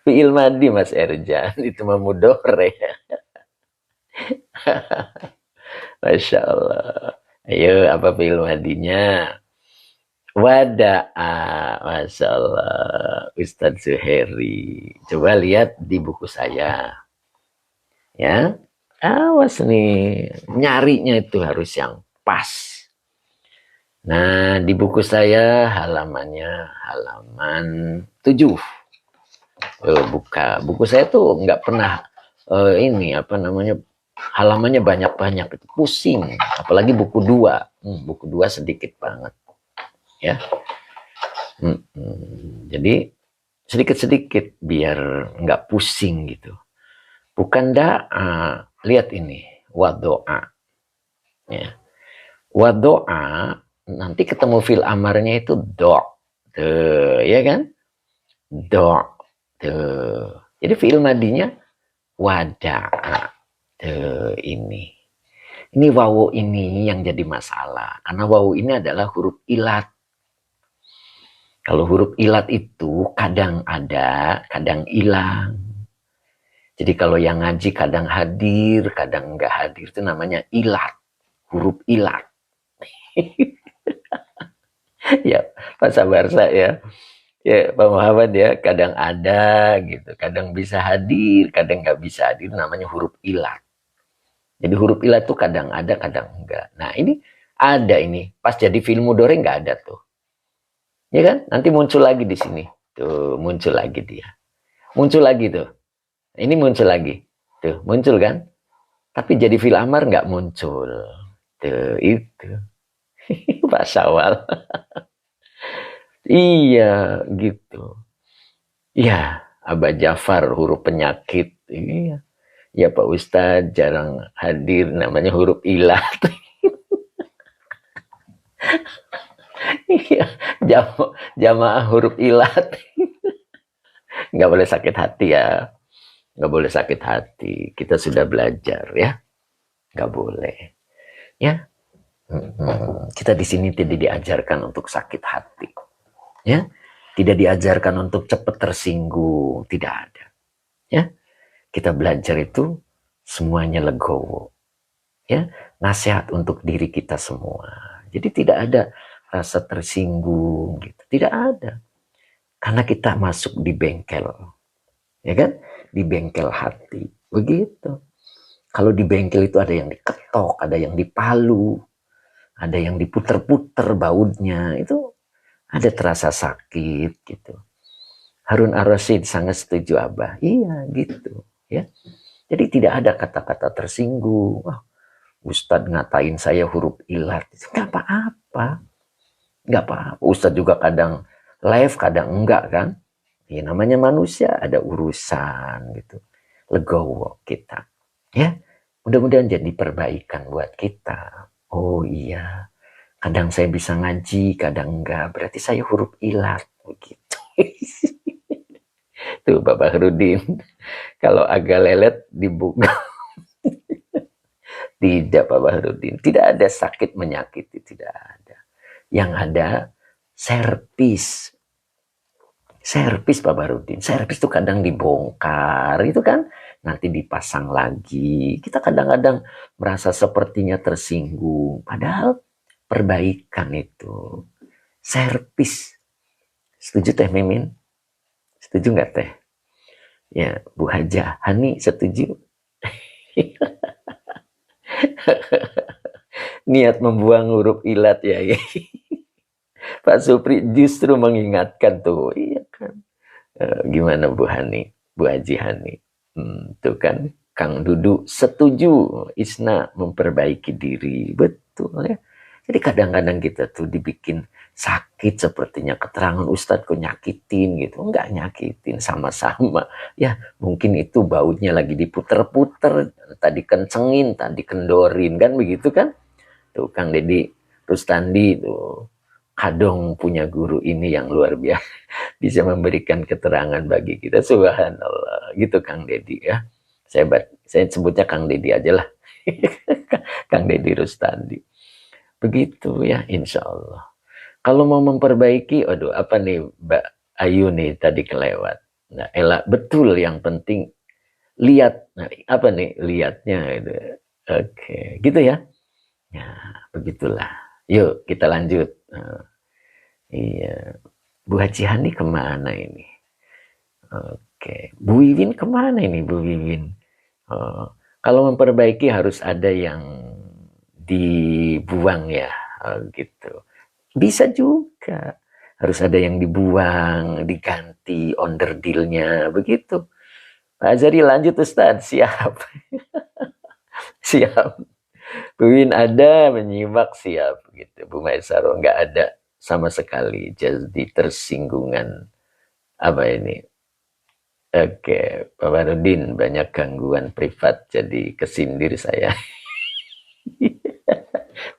Fi'il madi Mas Erjan itu memudore. Masya Allah. Ayo apa fi'il madinya? Wada'a. Masya Allah. Ustadz Zuheri. Coba lihat di buku saya. Ya. Awas nih. Nyarinya itu harus yang pas. Nah, di buku saya halamannya halaman 7. Buka. Buku saya tuh nggak pernah ini apa namanya, halamannya banyak-banyak, itu pusing. Apalagi buku 2. Buku 2 sedikit banget. Ya. Jadi sedikit-sedikit biar nggak pusing gitu. Bukan da'a. Lihat ini. Wado'a. Ya. Wado'a. Nanti ketemu fil amarnya itu do. Tuh, ya kan? Do. Tuh. Jadi fi'il madinya wada'a. Tuh, ini. Ini wawu ini yang jadi masalah. Karena wawu ini adalah huruf ilat. Kalau huruf ilat itu kadang ada, kadang hilang. Jadi kalau yang ngaji kadang hadir, kadang enggak hadir. Itu namanya ilat. Huruf ilat. Ya, Pak Sabarsa ya. Ya, Pak Muhammad ya. Kadang ada gitu. Kadang bisa hadir, kadang nggak bisa hadir. Namanya huruf ilat. Jadi huruf ilat itu kadang ada, kadang enggak. Nah ini ada ini. Pas jadi fi'il mudhari nggak ada tuh. Ya kan? Nanti muncul lagi di sini. Tuh, muncul lagi dia. Muncul lagi tuh. Ini muncul lagi. Tuh, muncul kan? Tapi jadi fil amar nggak muncul. Tuh, itu. Pak Syawal. Iya, gitu. Iya, Abah Jafar huruf penyakit. Iya. Ya Pak Ustadz jarang hadir namanya huruf ilat. Iya, jamaah huruf ilat. Nggak boleh sakit hati ya. Nggak boleh sakit hati. Kita sudah belajar ya. Nggak boleh. Ya. Kita di sini tidak diajarkan untuk sakit hati. Ya. Tidak diajarkan untuk cepat tersinggung. Tidak ada. Ya. Kita belajar itu semuanya legowo. Ya. Nasihat untuk diri kita semua. Jadi tidak ada rasa tersinggung gitu. Tidak ada. Karena kita masuk di bengkel. Ya kan? Di bengkel hati. Begitu. Kalau di bengkel itu ada yang diketok, ada yang dipalu, ada yang diputer-puter bautnya. Itu ada terasa sakit gitu. Harun Ar-Rasyid sangat setuju Abah. Iya gitu. Ya. Jadi tidak ada kata-kata tersinggung. Wah, Ustadz ngatain saya huruf ilat. Gak apa-apa. Gak apa-apa. Ustadz juga kadang live, kadang enggak kan. Ya, namanya manusia ada urusan gitu. Legowo kita. Ya, mudah-mudahan jadi perbaikan buat kita. Oh iya, kadang saya bisa ngaji, kadang enggak. Berarti saya huruf ilat begitu. Tuh Bapak Rudin, kalau agak lelet dibuka. Tidak Bapak Rudin, tidak ada sakit menyakiti, tidak ada. Yang ada servis. Servis Pak Barudin, servis itu kadang dibongkar, itu kan nanti dipasang lagi. Kita kadang-kadang merasa sepertinya tersinggung, padahal perbaikan itu servis. Setuju Teh Mimin? Setuju nggak Teh? Ya, Bu Haja, Hani setuju? Niat membuang huruf ilat ya. Pak Supri justru mengingatkan tuh, iya kan. Gimana Bu Hani, Bu Haji Hani? Tuh kan, Kang Dudu setuju Isna memperbaiki diri, betul ya. Jadi kadang-kadang kita tuh dibikin sakit sepertinya keterangan Ustadz kok nyakitin gitu, enggak nyakitin, sama-sama. Ya mungkin itu bautnya lagi diputer-puter, tadi kencengin, tadi kendorin kan begitu kan? Tuh Kang Deddy Rustandi tuh kadang punya guru ini yang luar biasa, bisa memberikan keterangan bagi kita. Subhanallah gitu Kang Deddy ya, saya sebutnya Kang Deddy aja lah. Kang Deddy Rustandi begitu ya, insya Allah. Kalau mau memperbaiki, aduh apa nih Mbak Ayu nih tadi kelewat. Nah Ella betul, yang penting lihat. Nah, apa nih lihatnya itu. Oke gitu ya. Ya begitulah. Yuk kita lanjut. Iya, Bu Haji Hani kemana ini? Oke, Bu Wiwin kemana ini Bu Wiwin? Oh, kalau memperbaiki harus ada yang dibuang ya, gitu. Bisa juga, harus ada yang dibuang, diganti onderdilnya, begitu. Pak Azari lanjut Ustadz, siap. Siap. Bu Win ada menyimak, siap gitu. Bu Maisaro nggak ada sama sekali, jadi tersinggungan apa ini. Oke, Pak Barudin banyak gangguan privat jadi kesindir saya.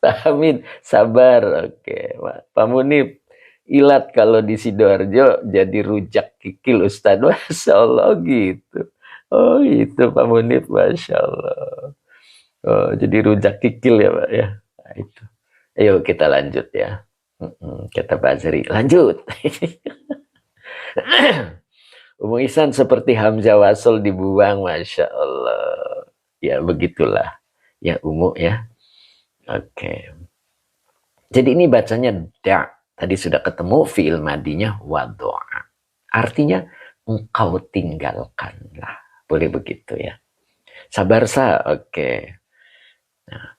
Pak Amin sabar. Oke, Pak Munib ilat kalau di Sidoarjo jadi rujak kikil Ustadz. Masya Allah gitu. Oh itu Pak Munib, Masya Allah. Oh, jadi rujak kikil ya Pak ya. Nah, itu. Ayo kita lanjut ya. Kata Pak Azri, lanjut. Umu Ihsan seperti Hamzah Wasol dibuang, Masya Allah. Ya begitulah. Ya Umu ya. Oke. Jadi ini bacanya da. Tadi sudah ketemu fi'il madinya wado'a. Artinya engkau tinggalkanlah. Boleh begitu ya. Sabar sa, oke. Nah,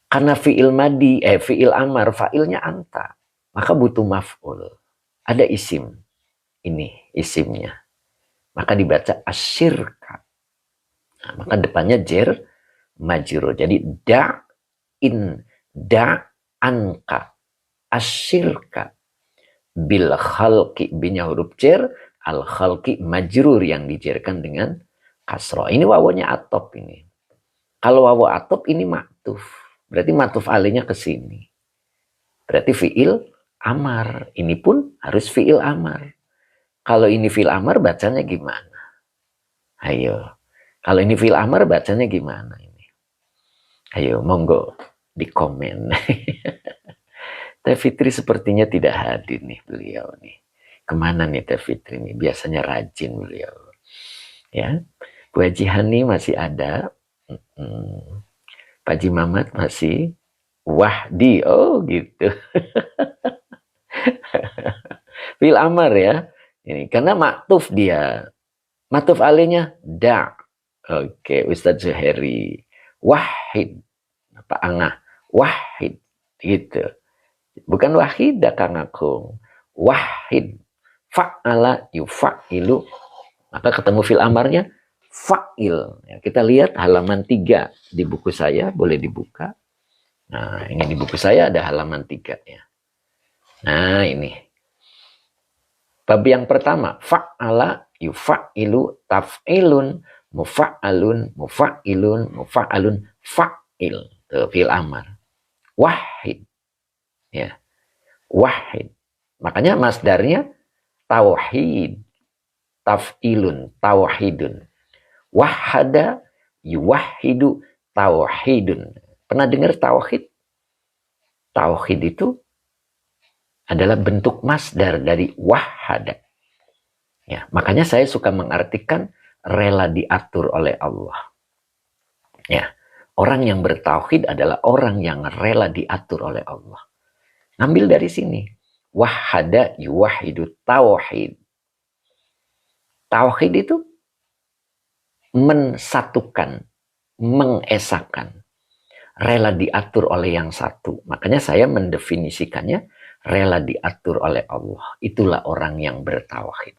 karena fi'il madi, fi'il amar, fa'ilnya anta. Maka butuh maf'ul. ada isim. Ini isimnya. Maka dibaca asyirka. Nah, maka depannya jer majrur. Jadi da anka asyirka bil khalqi, binya huruf jer, al khalqi majrur yang dijerkan dengan kasroh. Ini wawunya atop ini. Kalau wawu atop ini maktuf. Berarti maktuf alainya ke sini. Berarti fiil amar. Ini pun harus fiil amar. Kalau ini fiil amar bacanya gimana? Ayo. Kalau ini fiil amar bacanya gimana ini? Ayo, monggo di komen. Teh Fitri sepertinya tidak hadir nih beliau nih. Kemana nih Teh Fitri nih? Biasanya rajin beliau. Ya, Bu Haji Hani masih ada. Pak Haji Mamat masih. Wahdi, oh gitu. Fiil amar ya. Ini karena maktuf dia. Maktuf alainya da. Oke, Ustadz Zuhairi. Wahid. Apa angah? Wahid. Gitu. Bukan wahidah Kang Akung. Wahid. Fa'ala yufa'ilu. Maka ketemu fil amarnya fa'il. Ya, kita lihat halaman 3 di buku saya. Boleh dibuka. Nah, ini di buku saya ada halaman 3 ya. Nah, ini. Bab yang pertama. Fa'ala yufa'ilu taf'ilun mufa'alun mufa'ilun mufa'alun fa'il. Tuh, fil amar. Wahid. Ya. Wahid. Makanya masdarnya tauhid. Taf'ilun, tauhidun. Wahada yuwahidu tauhidun. Pernah dengar tauhid? Tauhid itu adalah bentuk masdar dari wahada. Ya, makanya saya suka mengartikan rela diatur oleh Allah. Ya, orang yang bertauhid adalah orang yang rela diatur oleh Allah. Ambil dari sini. Wahada yuwahidu tauhid. Tauhid itu mensatukan, mengesakan. Rela diatur oleh yang satu. Makanya saya mendefinisikannya rela diatur oleh Allah. Itulah orang yang bertauhid.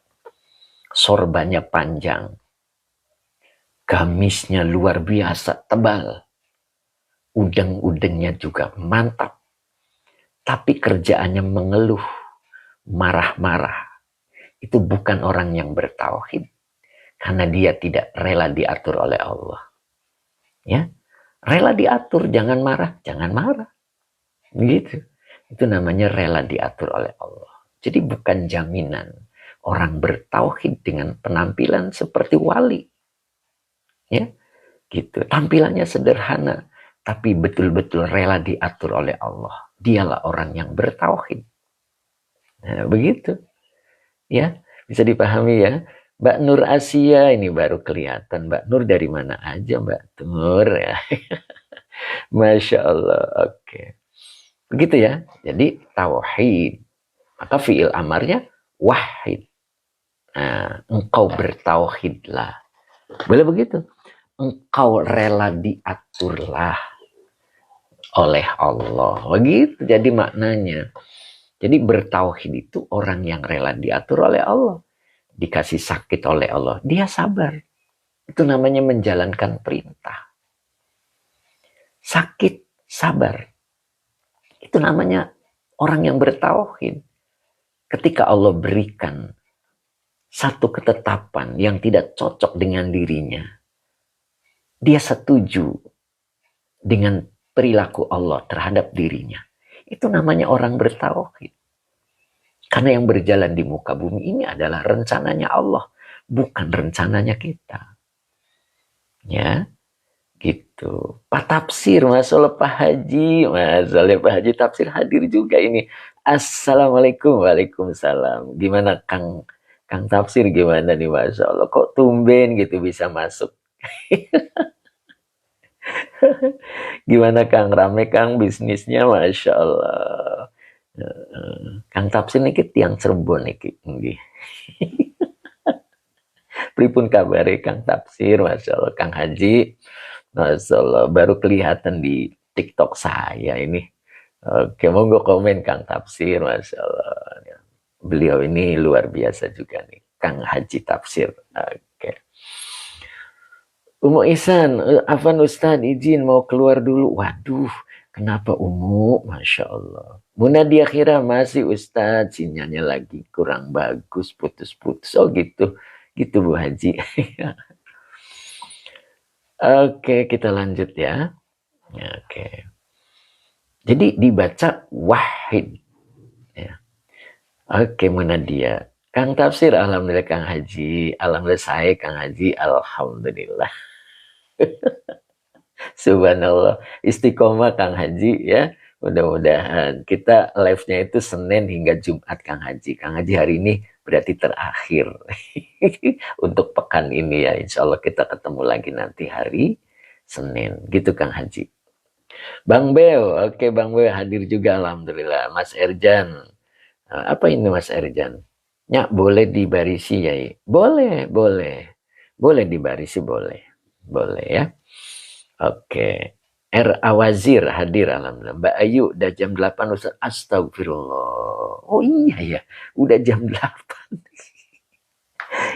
Sorbannya panjang. Gamisnya luar biasa tebal. Udeng-udengnya juga mantap. Tapi kerjaannya mengeluh, marah-marah. Itu bukan orang yang bertauhid. Karena dia tidak rela diatur oleh Allah. Ya, rela diatur, jangan marah, jangan marah. Gitu. Itu namanya rela diatur oleh Allah. Jadi bukan jaminan orang bertauhid dengan penampilan seperti wali. Ya, gitu. Tampilannya sederhana, tapi betul-betul rela diatur oleh Allah. Dialah orang yang bertauhid. Nah, begitu. Ya, bisa dipahami ya. Mbak Nur Asia ini baru kelihatan. Mbak Nur dari mana aja Mbak Nur ya. Masya Allah. Oke. Begitu ya. Jadi tauhid. Maka fiil amarnya wahid. Nah, engkau bertauhidlah. Boleh begitu. Engkau rela diaturlah oleh Allah. Begitu jadi maknanya. Jadi bertauhid itu orang yang rela diatur oleh Allah. Dikasih sakit oleh Allah. Dia sabar. Itu namanya menjalankan perintah. Sakit, sabar. Itu namanya orang yang bertauhid. Ketika Allah berikan satu ketetapan yang tidak cocok dengan dirinya, dia setuju dengan perilaku Allah terhadap dirinya. Itu namanya orang bertauhid. Karena yang berjalan di muka bumi ini adalah rencananya Allah, bukan rencananya kita. Ya, gitu. Pak Tafsir, masalah Pak Haji, masalah Pak Haji Tafsir hadir juga ini. Assalamualaikum, waalaikumsalam. Gimana Kang Tafsir, gimana nih, Masya Allah, kok tumben gitu bisa masuk. Gimana Kang, rame Kang bisnisnya, Masya Allah. Kang Tafsir niki tiang Cirebon niki. Pripun kabare Kang Tafsir, Masya Allah. Kang Haji, Masya Allah, baru kelihatan di TikTok saya ini. Oke, monggo komen Kang Tafsir, Masya Allah. Beliau ini luar biasa juga nih, Kang Haji Tafsir. Oke. Umu Ihsan, Afan Ustadz izin mau keluar dulu. Waduh, kenapa Umu? Masya Allah. Munadia kira masih Ustadz, sinyalnya lagi kurang bagus, putus-putus. Oh gitu, gitu Bu Haji. Oke, kita lanjut ya. Oke. Jadi dibaca wahid. Ya. Oke, Munadia. Kang Tafsir, alhamdulillah Kang Haji. Alhamdulillah saya Kang Haji, alhamdulillah. Subhanallah, istiqomah Kang Haji ya. Mudah-mudahan kita live-nya itu Senin hingga Jumat Kang Haji. Kang Haji hari ini berarti terakhir untuk pekan ini ya. Insya Allah kita ketemu lagi nanti hari Senin. Gitu Kang Haji. Bang Beo, oke Bang Beo hadir juga alhamdulillah. Mas Erjan, apa ini Mas Erjan? Ya boleh dibarisi ya? Boleh, boleh. Boleh dibarisi, boleh. Boleh ya. Oke. R. Awazir hadir alhamdulillah. Mbak Ayu udah jam 8 Ustaz. Astagfirullah. Oh iya ya, udah jam 8.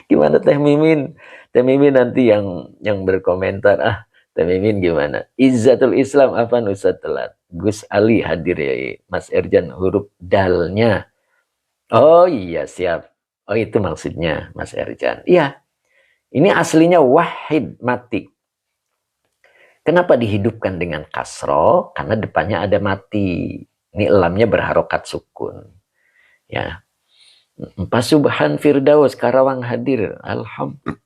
Gimana Teh Mimin? Teh Mimin nanti yang berkomentar. Teh Mimin gimana? Izzatul Islam apa Ustaz telat? Gus Ali hadir ya. Mas Erjan huruf dalnya. Oh iya siap. Oh itu maksudnya Mas Erjan. Iya. Ini aslinya wahid mati. Kenapa dihidupkan dengan kasro? Karena depannya ada mati. Ini lamnya berharokat sukun. Ya. Pak Subhan Firdaus Karawang hadir. Alhamdulillah.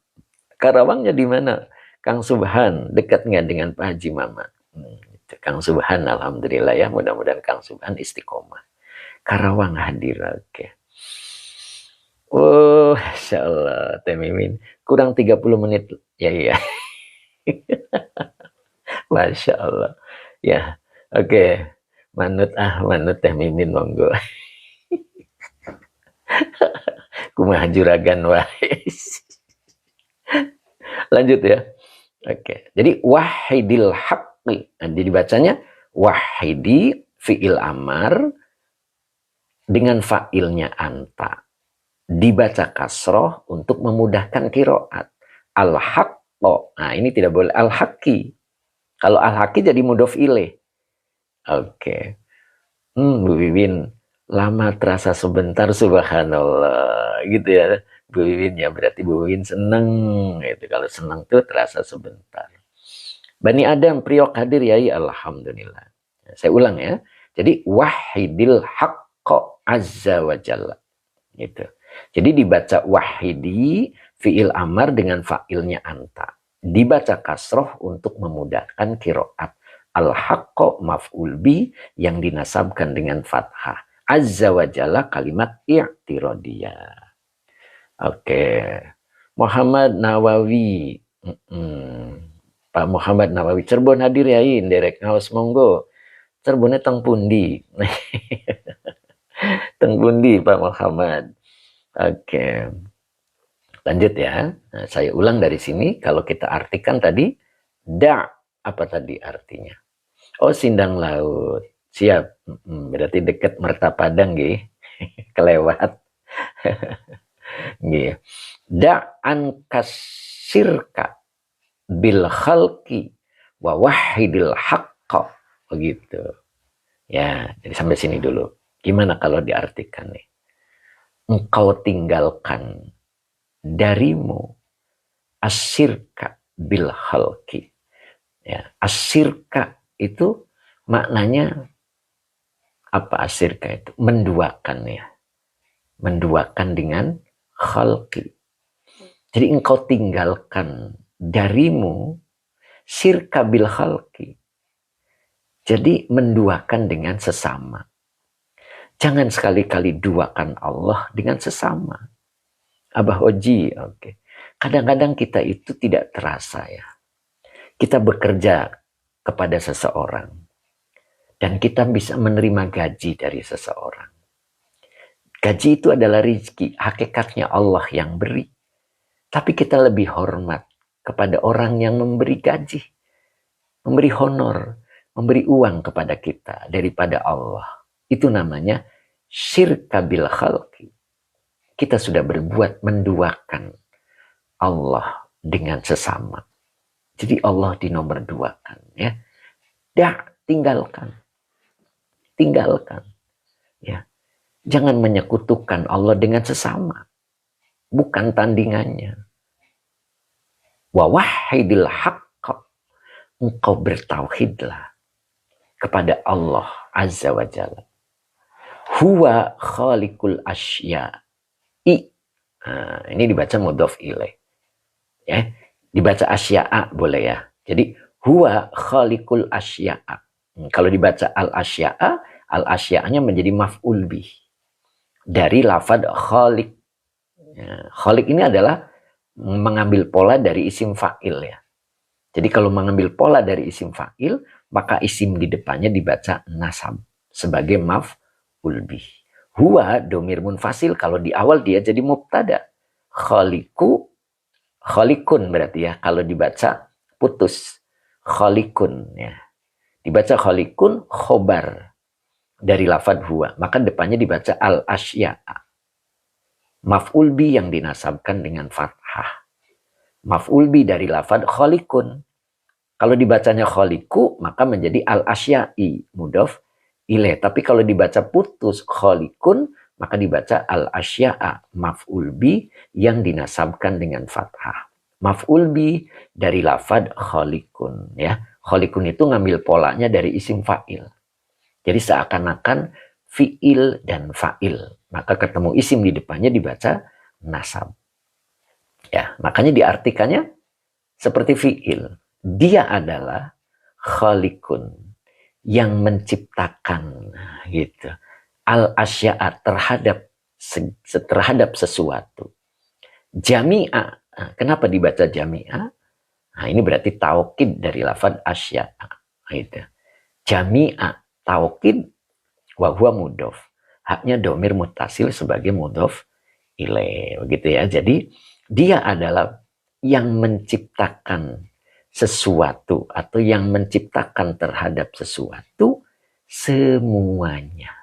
Karawangnya di mana? Kang Subhan dekat nggak dengan Pak Haji Mamat? Kang Subhan alhamdulillah ya. Mudah-mudahan Kang Subhan istiqomah. Karawang hadir. Oke. Oh, Masya Allah. Teh Mimin. Kurang 30 menit. Ya, iya. Masya Allah. Ya, oke. Manut Teh Mimin monggo. Kumaha juragan wae. Lanjut ya. Oke. Jadi wahidil haqqi. Jadi dibacanya wahidi fi'il amar dengan fa'ilnya anta. Dibaca kasroh untuk memudahkan kiroat. Al-haqqo. Nah ini tidak boleh al-haqqi. Kalau al-haqqi jadi mudhof ilaih. Oke. Bu Bibin, lama terasa sebentar subhanallah. Gitu ya. Bu Bibin ya berarti Bu Bibin senang. Gitu. Kalau senang tuh terasa sebentar. Bani Adam, Priok hadir ya. Alhamdulillah. Saya ulang ya. Jadi wahidil haqqo azza wa jalla. Gitu. Jadi dibaca wahidi fi'il amar dengan fa'ilnya anta. Dibaca kasroh untuk memudahkan kiroat. Al-haqqo maf'ul bi yang dinasabkan dengan fathah. Azza wa jalla kalimat i'tirodiyah. Oke. Muhammad Nawawi. Pak Muhammad Nawawi. Cirebon hadir ya. Derek ngawas monggo. Cirebonnya teng pundi. Teng pundi Pak Muhammad. Oke. Lanjut ya. Nah, saya ulang dari sini. Kalau kita artikan tadi. Apa tadi artinya? Oh, sindang laut. Siap. Berarti dekat Mertapadang nggih. Kelewat. Nggih. Da'an kasirka bil khalqi wa wahidil haqqa. Begitu. Ya, jadi sampai sini dulu. Gimana kalau diartikan nih? Engkau tinggalkan darimu asirka bil khalqi. Ya, asirka itu maknanya apa asirka itu? Menduakan ya. Menduakan dengan khalqi. Jadi engkau tinggalkan darimu sirka bil khalqi. Jadi menduakan dengan sesama. Jangan sekali-kali duakan Allah dengan sesama. Abah Oji, oke. Kadang-kadang kita itu tidak terasa ya. Kita bekerja kepada seseorang. Dan kita bisa menerima gaji dari seseorang. Gaji itu adalah rezeki. Hakikatnya Allah yang beri. Tapi kita lebih hormat kepada orang yang memberi gaji. Memberi honor. Memberi uang kepada kita daripada Allah. Itu namanya syirka bil khalqi. kita sudah berbuat menduakan Allah dengan sesama. Jadi Allah dinomor duakan, ya. Tinggalkan. Ya. Jangan menyekutukan Allah dengan sesama. Bukan tandingannya. Wa wahidil haqq. Engkau bertauhidlah kepada Allah Azza wa Jalla. Huwa khaliqul asya'i. Nah, ini dibaca mudhof ilaih. Ya, dibaca asya'a boleh ya. Jadi huwa khaliqul asya'a. Kalau dibaca al-asya'anya menjadi maf'ul bih. Dari lafad khaliq. Ya, khaliq ini adalah mengambil pola dari isim fa'il ya. Jadi kalau mengambil pola dari isim fa'il, maka isim di depannya dibaca nasab sebagai maf'ul bih. Huwa domir munfasil, kalau di awal dia jadi mubtada. Khaliqun berarti ya, kalau dibaca putus. Khaliqun ya. Dibaca khaliqun khobar dari lafad huwa, maka depannya dibaca al-asya'a. Maf'ul bi yang dinasabkan dengan fathah. Maf'ul bi dari lafad khaliqun. Kalau dibacanya khaliqu, maka menjadi al-asya'i mudhof ilaih. Tapi kalau dibaca putus khaliqun, maka dibaca al-asya'a maf'ul bi yang dinasabkan dengan fathah. Maf'ul bi dari lafad khaliqun ya. Khaliqun itu ngambil polanya dari isim fa'il. Jadi seakan-akan fi'il dan fa'il. Maka ketemu isim di depannya dibaca nasab. Ya, makanya diartikannya seperti fi'il. Dia adalah khaliqun yang menciptakan gitu. Al-asya'a terhadap sesuatu. Jami'a. Kenapa dibaca jami'a? Nah, ini berarti taukid dari lafad asya'a. Gitu. Jami'a taukid wa huwa mudhof. Haknya domir mutasil sebagai mudhof ilaih. Begitu ya. Jadi dia adalah yang menciptakan sesuatu atau yang menciptakan terhadap sesuatu semuanya.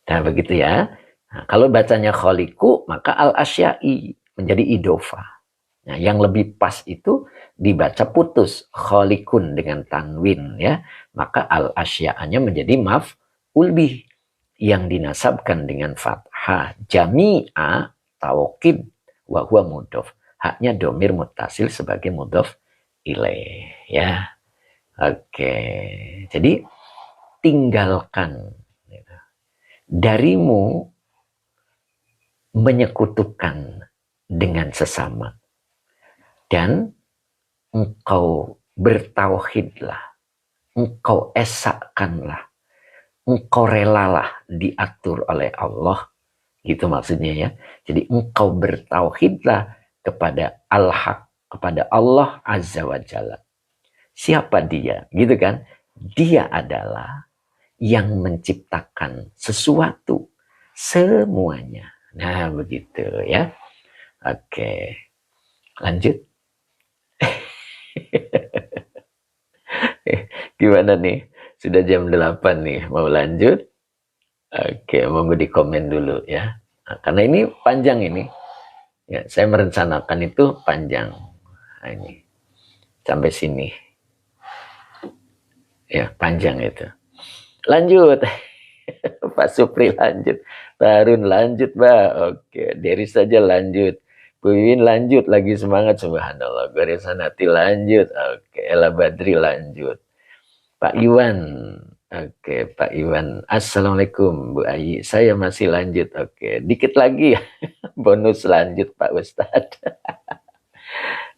Nah begitu ya. Nah, kalau bacanya khaliqu maka al-asya'i menjadi idofah. Nah, yang lebih pas itu dibaca putus khaliqun dengan tanwin ya. Maka al-asya'anya menjadi maf'ul bih yang dinasabkan dengan fathah. Jami'a taukid wa huwa mudhof. Haknya domir mutasil sebagai mudhof ilaih ya. Oke. Jadi tinggalkan darimu menyekutukan dengan sesama dan engkau bertauhidlah, engkau esakkanlah, engkau relalah diatur oleh Allah, gitu maksudnya ya. Jadi engkau bertauhidlah kepada al-haq, kepada Allah Azza wa Jalla. Siapa dia? Gitu kan? Dia adalah yang menciptakan sesuatu semuanya. Nah, begitu ya. Oke. Lanjut. Gimana nih? Sudah jam 8 nih. Mau lanjut? Oke, monggo di komen dulu ya. Nah, karena ini panjang ini. Ya, saya merencanakan itu panjang. Nah, ini. Sampai sini. Ya, panjang itu. Lanjut. Pak Supri lanjut. Pak Harun lanjut, Mbak. Oke, Deris saja lanjut. Bu Wiwin lanjut, lagi semangat, subhanallah. Garisanati lanjut. Oke, Ella Badri lanjut. Pak Iwan. Oke, Pak Iwan. Assalamualaikum, Bu Ayi. Saya masih lanjut. Oke, dikit lagi ya. Bonus lanjut, Pak Ustadz.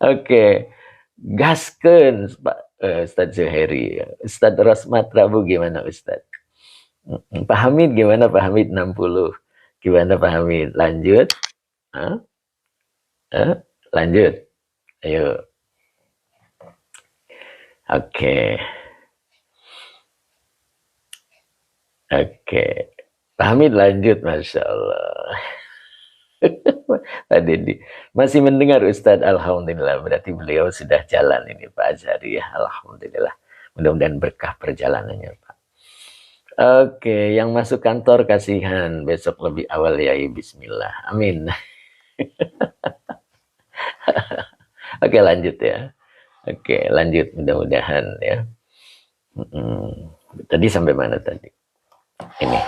Oke, gasken, Pak Ustadz Zuhairi. Ustadz Rosmat Rabu gimana, Ustadz? Pak Hamid gimana, Pak Hamid 60? Gimana, Pak Hamid? Lanjut? Hah? Lanjut? Ayo. Oke. Oke. Pak Hamid lanjut, Masya Allah. Pak Deddy. Masih mendengar Ustadz? Alhamdulillah. Berarti beliau sudah jalan ini, Pak Azhari. Alhamdulillah. Mudah-mudahan berkah perjalanannya, Pak. Oke, yang masuk kantor kasihan besok lebih awal ya, Bismillah. Amin. Oke, lanjut ya. Oke, lanjut mudah-mudahan ya. Hmm. Tadi sampai mana tadi? Ini.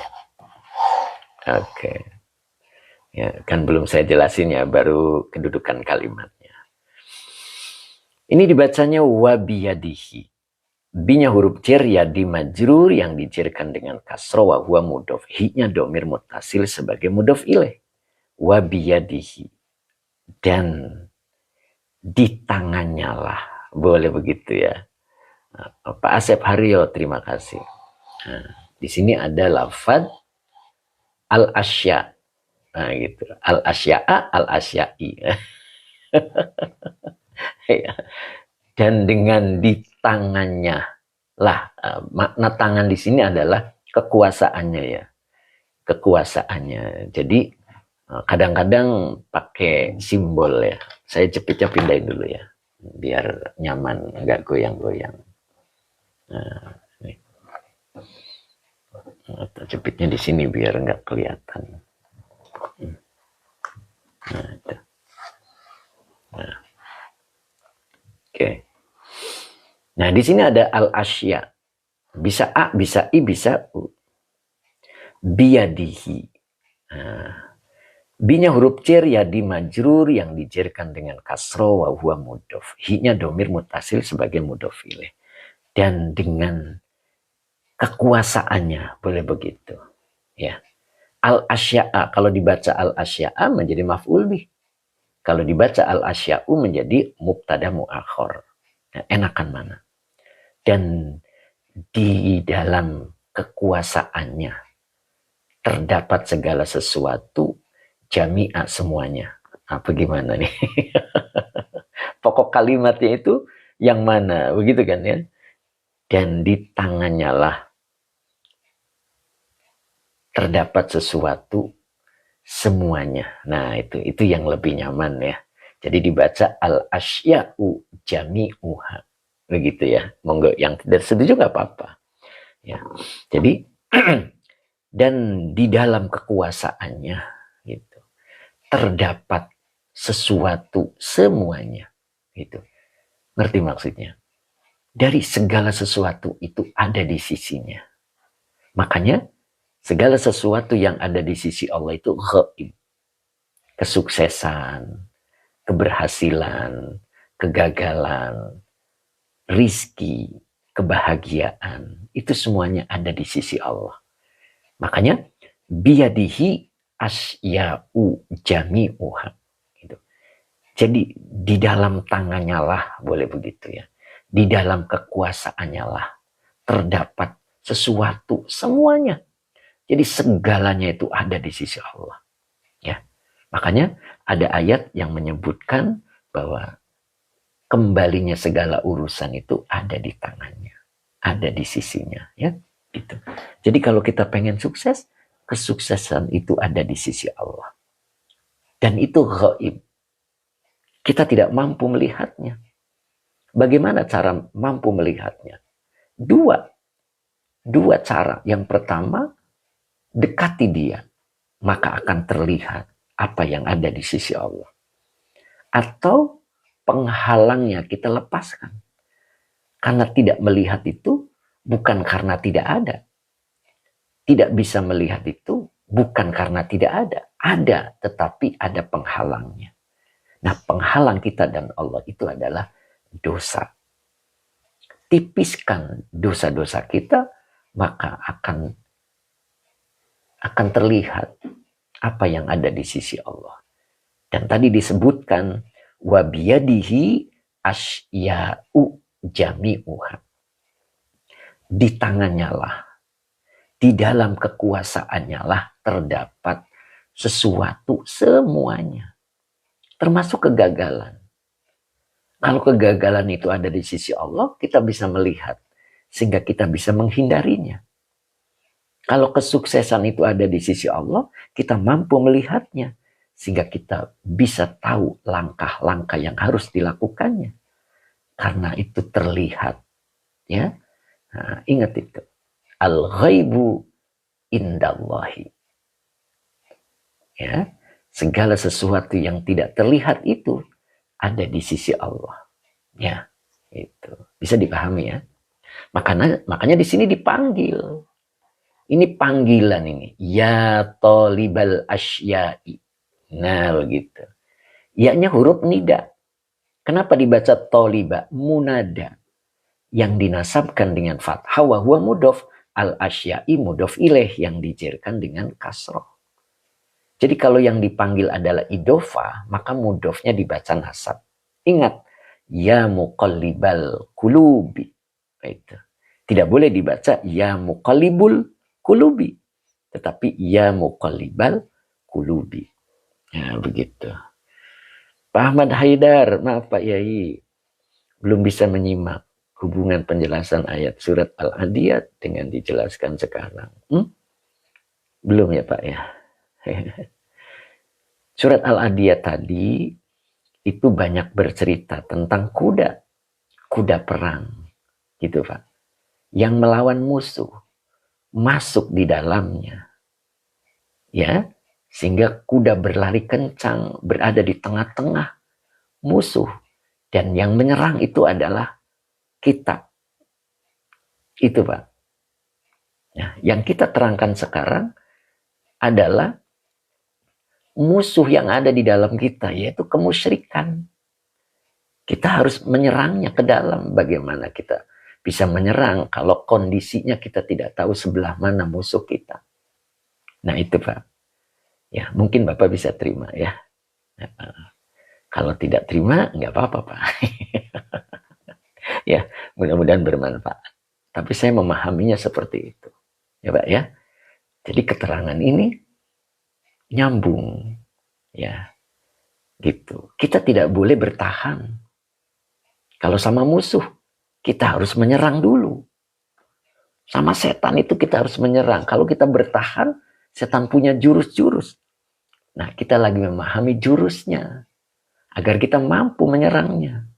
Oke. Ya, kan belum saya jelasin ya, baru kedudukan kalimatnya. Ini dibacanya wabiyadihi. Binya huruf jar ya di majrur yang dijerkan dengan kasro wa huwa mudhof. Hi-nya domir mutasil sebagai mudhof ilaih. Wabiyadihi. Dan di tangannya lah. Boleh begitu ya. Pak Asep Haryo, terima kasih. Nah, di sini ada lafad al-asya. Nah, gitu. Al-asya'a, al-asya'i. Dan dengan di tangannya lah, makna tangan di sini adalah kekuasaannya ya. Kekuasaannya. Jadi kadang-kadang pakai simbol ya. Saya cepetnya pindahin dulu ya. Biar nyaman, nggak goyang-goyang. Nah, ini. Cepetnya di sini biar nggak kelihatan. Nah, itu. Nah. Oke. Nah, di sini ada al-asya. Bisa A, bisa I, bisa U. Biyadihi. Nah, Binya huruf cer ya di majrur yang dijerkan dengan kasro wa huwa mudhof. Hi-nya domir mutasil sebagai mudhof ilaih. Dan dengan kekuasaannya, boleh begitu. Ya. Al-asya'a, kalau dibaca al-asya'a menjadi maf'ul bih. Kalau dibaca al-asya'u menjadi mubtada mu'akhor. Nah, enakan mana? Dan di dalam kekuasaannya terdapat segala sesuatu jami'a semuanya. Apa gimana nih? Pokok kalimatnya itu yang mana? Begitu kan ya? Dan di tangannya lah terdapat sesuatu semuanya. Nah, itu yang lebih nyaman ya. Jadi dibaca al-asya'u jami'uha. Begitu ya. Monggo yang tidak setuju nggak apa-apa. Ya. Jadi dan di dalam kekuasaannya gitu terdapat sesuatu semuanya gitu. Ngerti maksudnya? Dari segala sesuatu itu ada di sisinya. Makanya segala sesuatu yang ada di sisi Allah itu ghaib. Kesuksesan, keberhasilan, kegagalan, rizki, kebahagiaan, itu semuanya ada di sisi Allah. Makanya biyadihi asya'u jami'uha. Gitu. Jadi di dalam tangannya lah, boleh begitu ya. Di dalam kekuasaannya lah terdapat sesuatu semuanya. Jadi segalanya itu ada di sisi Allah. Ya. Makanya ada ayat yang menyebutkan bahwa kembalinya segala urusan itu ada di tangannya, ada di sisinya, ya. Gitu. Jadi kalau kita pengen sukses, kesuksesan itu ada di sisi Allah. Dan itu ghaib. Kita tidak mampu melihatnya. Bagaimana cara mampu melihatnya? Dua cara. Yang pertama, dekati dia, maka akan terlihat apa yang ada di sisi Allah. Atau penghalangnya kita lepaskan. Karena tidak melihat itu bukan karena tidak ada. Tidak bisa melihat itu bukan karena tidak ada. Ada, tetapi ada penghalangnya. Nah, penghalang kita dan Allah itu adalah dosa. Tipiskan dosa-dosa kita, maka akan terlihat apa yang ada di sisi Allah. Dan tadi disebutkan wabiyadihi asya'u jami'uha. Di tangannya lah, di dalam kekuasaannya lah terdapat sesuatu semuanya. Termasuk kegagalan. Kalau kegagalan itu ada di sisi Allah, kita bisa melihat. Sehingga kita bisa menghindarinya. Kalau kesuksesan itu ada di sisi Allah, kita mampu melihatnya. Sehingga kita bisa tahu langkah-langkah yang harus dilakukannya. Karena itu terlihat. Ya, nah, ingat itu. al-ghaibu indallahi. Ya, segala sesuatu yang tidak terlihat itu ada di sisi Allah. Ya, itu bisa dipahami ya. Makanya di sini dipanggil. Ini panggilan ini. Ya tolibal asyai. Nah begitu. Ya-nya huruf nida. Kenapa dibaca toliba? Munada. Yang dinasabkan dengan fathah wa huwa mudhof. Al-asyai mudhof ilaih yang dijerkan dengan kasroh. Jadi kalau yang dipanggil adalah idofa, maka mudhofnya dibaca nasab. Ingat, ya muqallibal qulubi. Itu. Tidak boleh dibaca ya muqallibul qulubi, tetapi ya muqallibal qulubi. Ya, begitu. Pak Ahmad Haidar, maaf Pak Yai, belum bisa menyimak hubungan penjelasan ayat surat Al-Adiyat dengan dijelaskan sekarang. Belum ya Pak ya? Surat Al-Adiyat tadi itu banyak bercerita tentang kuda perang, gitu Pak, yang melawan musuh, masuk di dalamnya, ya, sehingga kuda berlari kencang, berada di tengah-tengah musuh, dan yang menyerang itu adalah kita, itu Pak. Nah, yang kita terangkan sekarang adalah musuh yang ada di dalam kita, yaitu kemusyrikan. Kita harus menyerangnya ke dalam. Bagaimana kita bisa menyerang kalau kondisinya kita tidak tahu sebelah mana musuh kita. Nah itu Pak. Ya mungkin Bapak bisa terima ya. Kalau tidak terima nggak apa-apa Pak. Ya mudah-mudahan bermanfaat. Tapi saya memahaminya seperti itu. Ya Pak ya. Jadi keterangan ini nyambung. Ya gitu. Kita tidak boleh bertahan. Kalau sama musuh, kita harus menyerang dulu. Sama setan itu kita harus menyerang. Kalau kita bertahan, setan punya jurus-jurus. Nah, kita lagi memahami jurusnya. Agar kita mampu menyerangnya.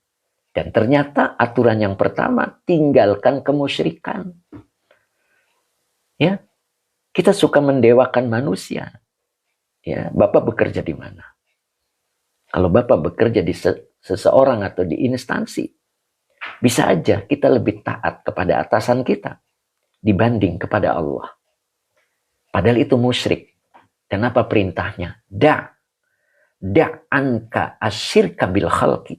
Dan ternyata aturan yang pertama, tinggalkan kemusyrikan. Ya, kita suka mendewakan manusia. Ya, Bapak bekerja di mana? Kalau Bapak bekerja di seseorang atau di instansi, bisa aja kita lebih taat kepada atasan kita dibanding kepada Allah. Padahal itu musyrik. Dan apa perintahnya? Da'anka asyirka bil khalqi.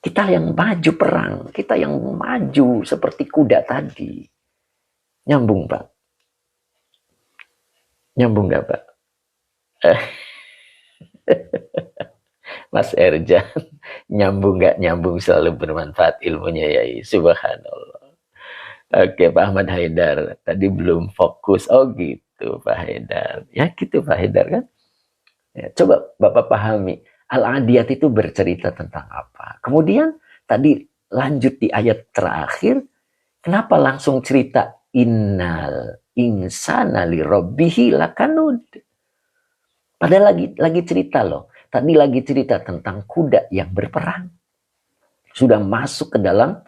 Kita yang maju perang, kita yang maju seperti kuda tadi. Nyambung Pak? Nyambung gak Pak? Mas Erjan, nyambung gak nyambung selalu bermanfaat ilmunya ya, subhanallah. Oke Pak Ahmad Haidar, tadi belum fokus. Oh gitu Pak Haidar. Ya gitu Pak Haidar kan. Ya, coba Bapak pahami, Al-Adiyat itu bercerita tentang apa. Kemudian tadi lanjut di ayat terakhir, kenapa langsung cerita innal insana li rabbihi lakanud. Padahal lagi cerita loh. Tadi lagi cerita tentang kuda yang berperang. Sudah masuk ke dalam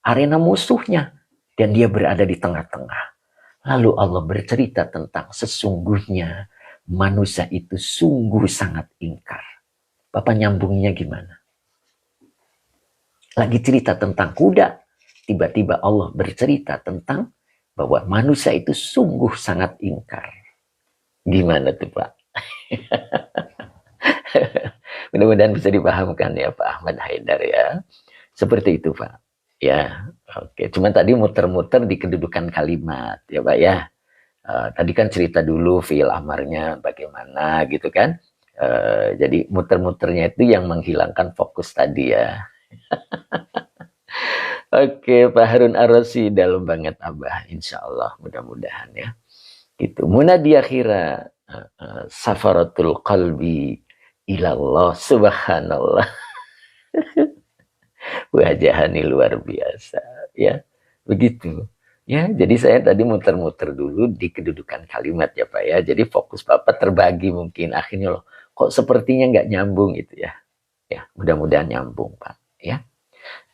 arena musuhnya. Dan dia berada di tengah-tengah. Lalu Allah bercerita tentang sesungguhnya manusia itu sungguh sangat ingkar. Bapak nyambungnya gimana? Lagi cerita tentang kuda. Tiba-tiba Allah bercerita tentang bahwa manusia itu sungguh sangat ingkar. Gimana tuh Pak? Mudah-mudahan bisa dipahamkan ya Pak Ahmad Haidar ya. Seperti itu Pak. Ya, oke. Cuman tadi muter-muter di kedudukan kalimat ya Pak ya. Tadi kan cerita dulu fi'il amarnya bagaimana gitu kan. Jadi muter-muternya itu yang menghilangkan fokus tadi ya. Oke Pak Harun Ar-Rasyid, dalam banget Abah. Insya Allah mudah-mudahan ya. Gitu. Munadiakhira safaratul qalbi ilallah subhanallah. Wajahani luar biasa ya. Begitu. Ya, jadi saya tadi muter-muter dulu di kedudukan kalimat ya Pak ya. Jadi fokus Bapak terbagi mungkin akhirnya loh. Kok sepertinya nggak nyambung gitu ya. Ya, mudah-mudahan nyambung Pak ya.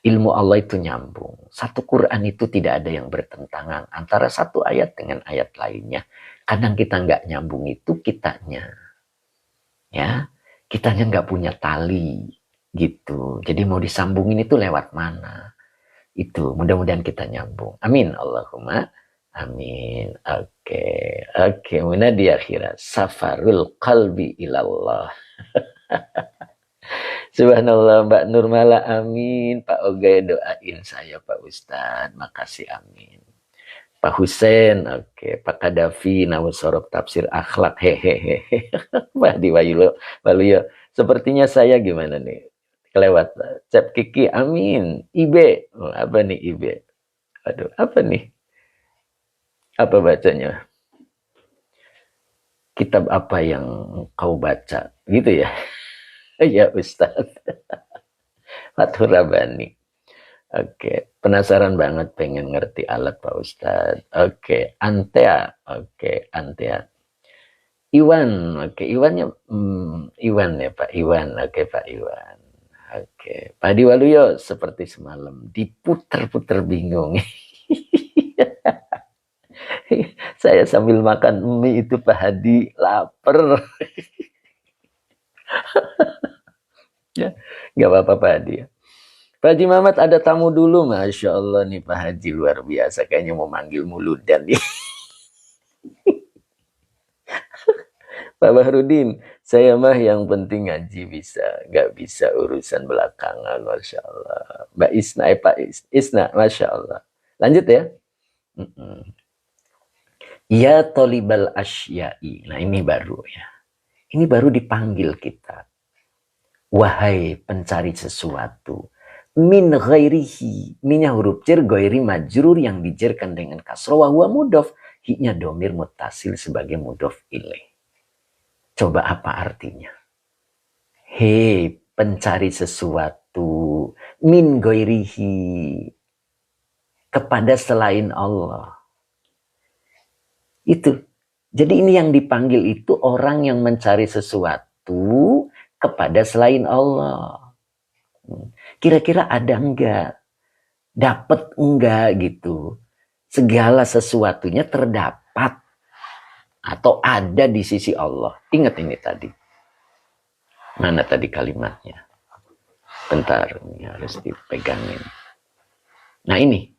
ilmu Allah itu nyambung. Satu Quran itu tidak ada yang bertentangan antara satu ayat dengan ayat lainnya. Kadang kita nggak nyambung itu kitanya. Ya, kitanya nggak punya tali gitu. Jadi mau disambungin itu lewat mana? Itu mudah-mudahan kita nyambung. Amin Allahumma amin. Oke, oke. Mana di akhirat safarul qalbi ilallah. Subhanallah Mbak Nurmala amin. Pak Ogay doain saya Pak Ustadz. Makasih amin. Pak Husen, oke. Pak Kadafi, Nawus Sorob Tafsir Akhlak, hehehe. Pak Diwayulo, Waluyo. Sepertinya saya gimana nih? Kelewat. Cep Kiki, amin. Ibe, oh, apa nih Ibe? Aduh, apa nih? Apa bacanya? Kitab apa yang kau baca? Gitu ya? Ya Ustadz. Fathur Rabani. Oke, penasaran banget pengen ngerti alat Pak Ustadz. Oke, Antea. Oke, Antea. Iwan. Oke, Iwannya Iwan ya Pak Iwan. Oke, Pak Iwan. Oke, Pak Diwaluyo seperti semalam diputer-puter bingung. Saya sambil makan mie itu Pak Hadi lapar. Ya, nggak apa-apa Pak Hadi ya. Pak Haji Mamat ada tamu dulu, Masya Allah nih Pak Haji luar biasa. Kayaknya mau manggil muludan nih. Pak Bahrudin, saya mah yang penting ngaji bisa. Nggak bisa urusan belakangan, Masya Allah. Mbak Isna, Pak Isna, Masya Allah. Lanjut ya. Ya tolibal asyai. Nah ini baru ya. Ini baru dipanggil kita. Wahai pencari sesuatu. Min ghairihi. Minnya huruf jar, ghairi majrur yang dijerkan dengan kasroh. Wa huwa mudof. Hi-nya domir mutasil sebagai mudof ilaih. Coba apa artinya? Hei pencari sesuatu. Min ghairihi. Kepada selain Allah. Itu. Jadi ini yang dipanggil itu orang yang mencari sesuatu kepada selain Allah. Kira-kira ada enggak? Dapat enggak gitu? Segala sesuatunya terdapat atau ada di sisi Allah. Ingat ini tadi. Mana tadi kalimatnya? Bentar, ini harus dipegangin. Nah ini.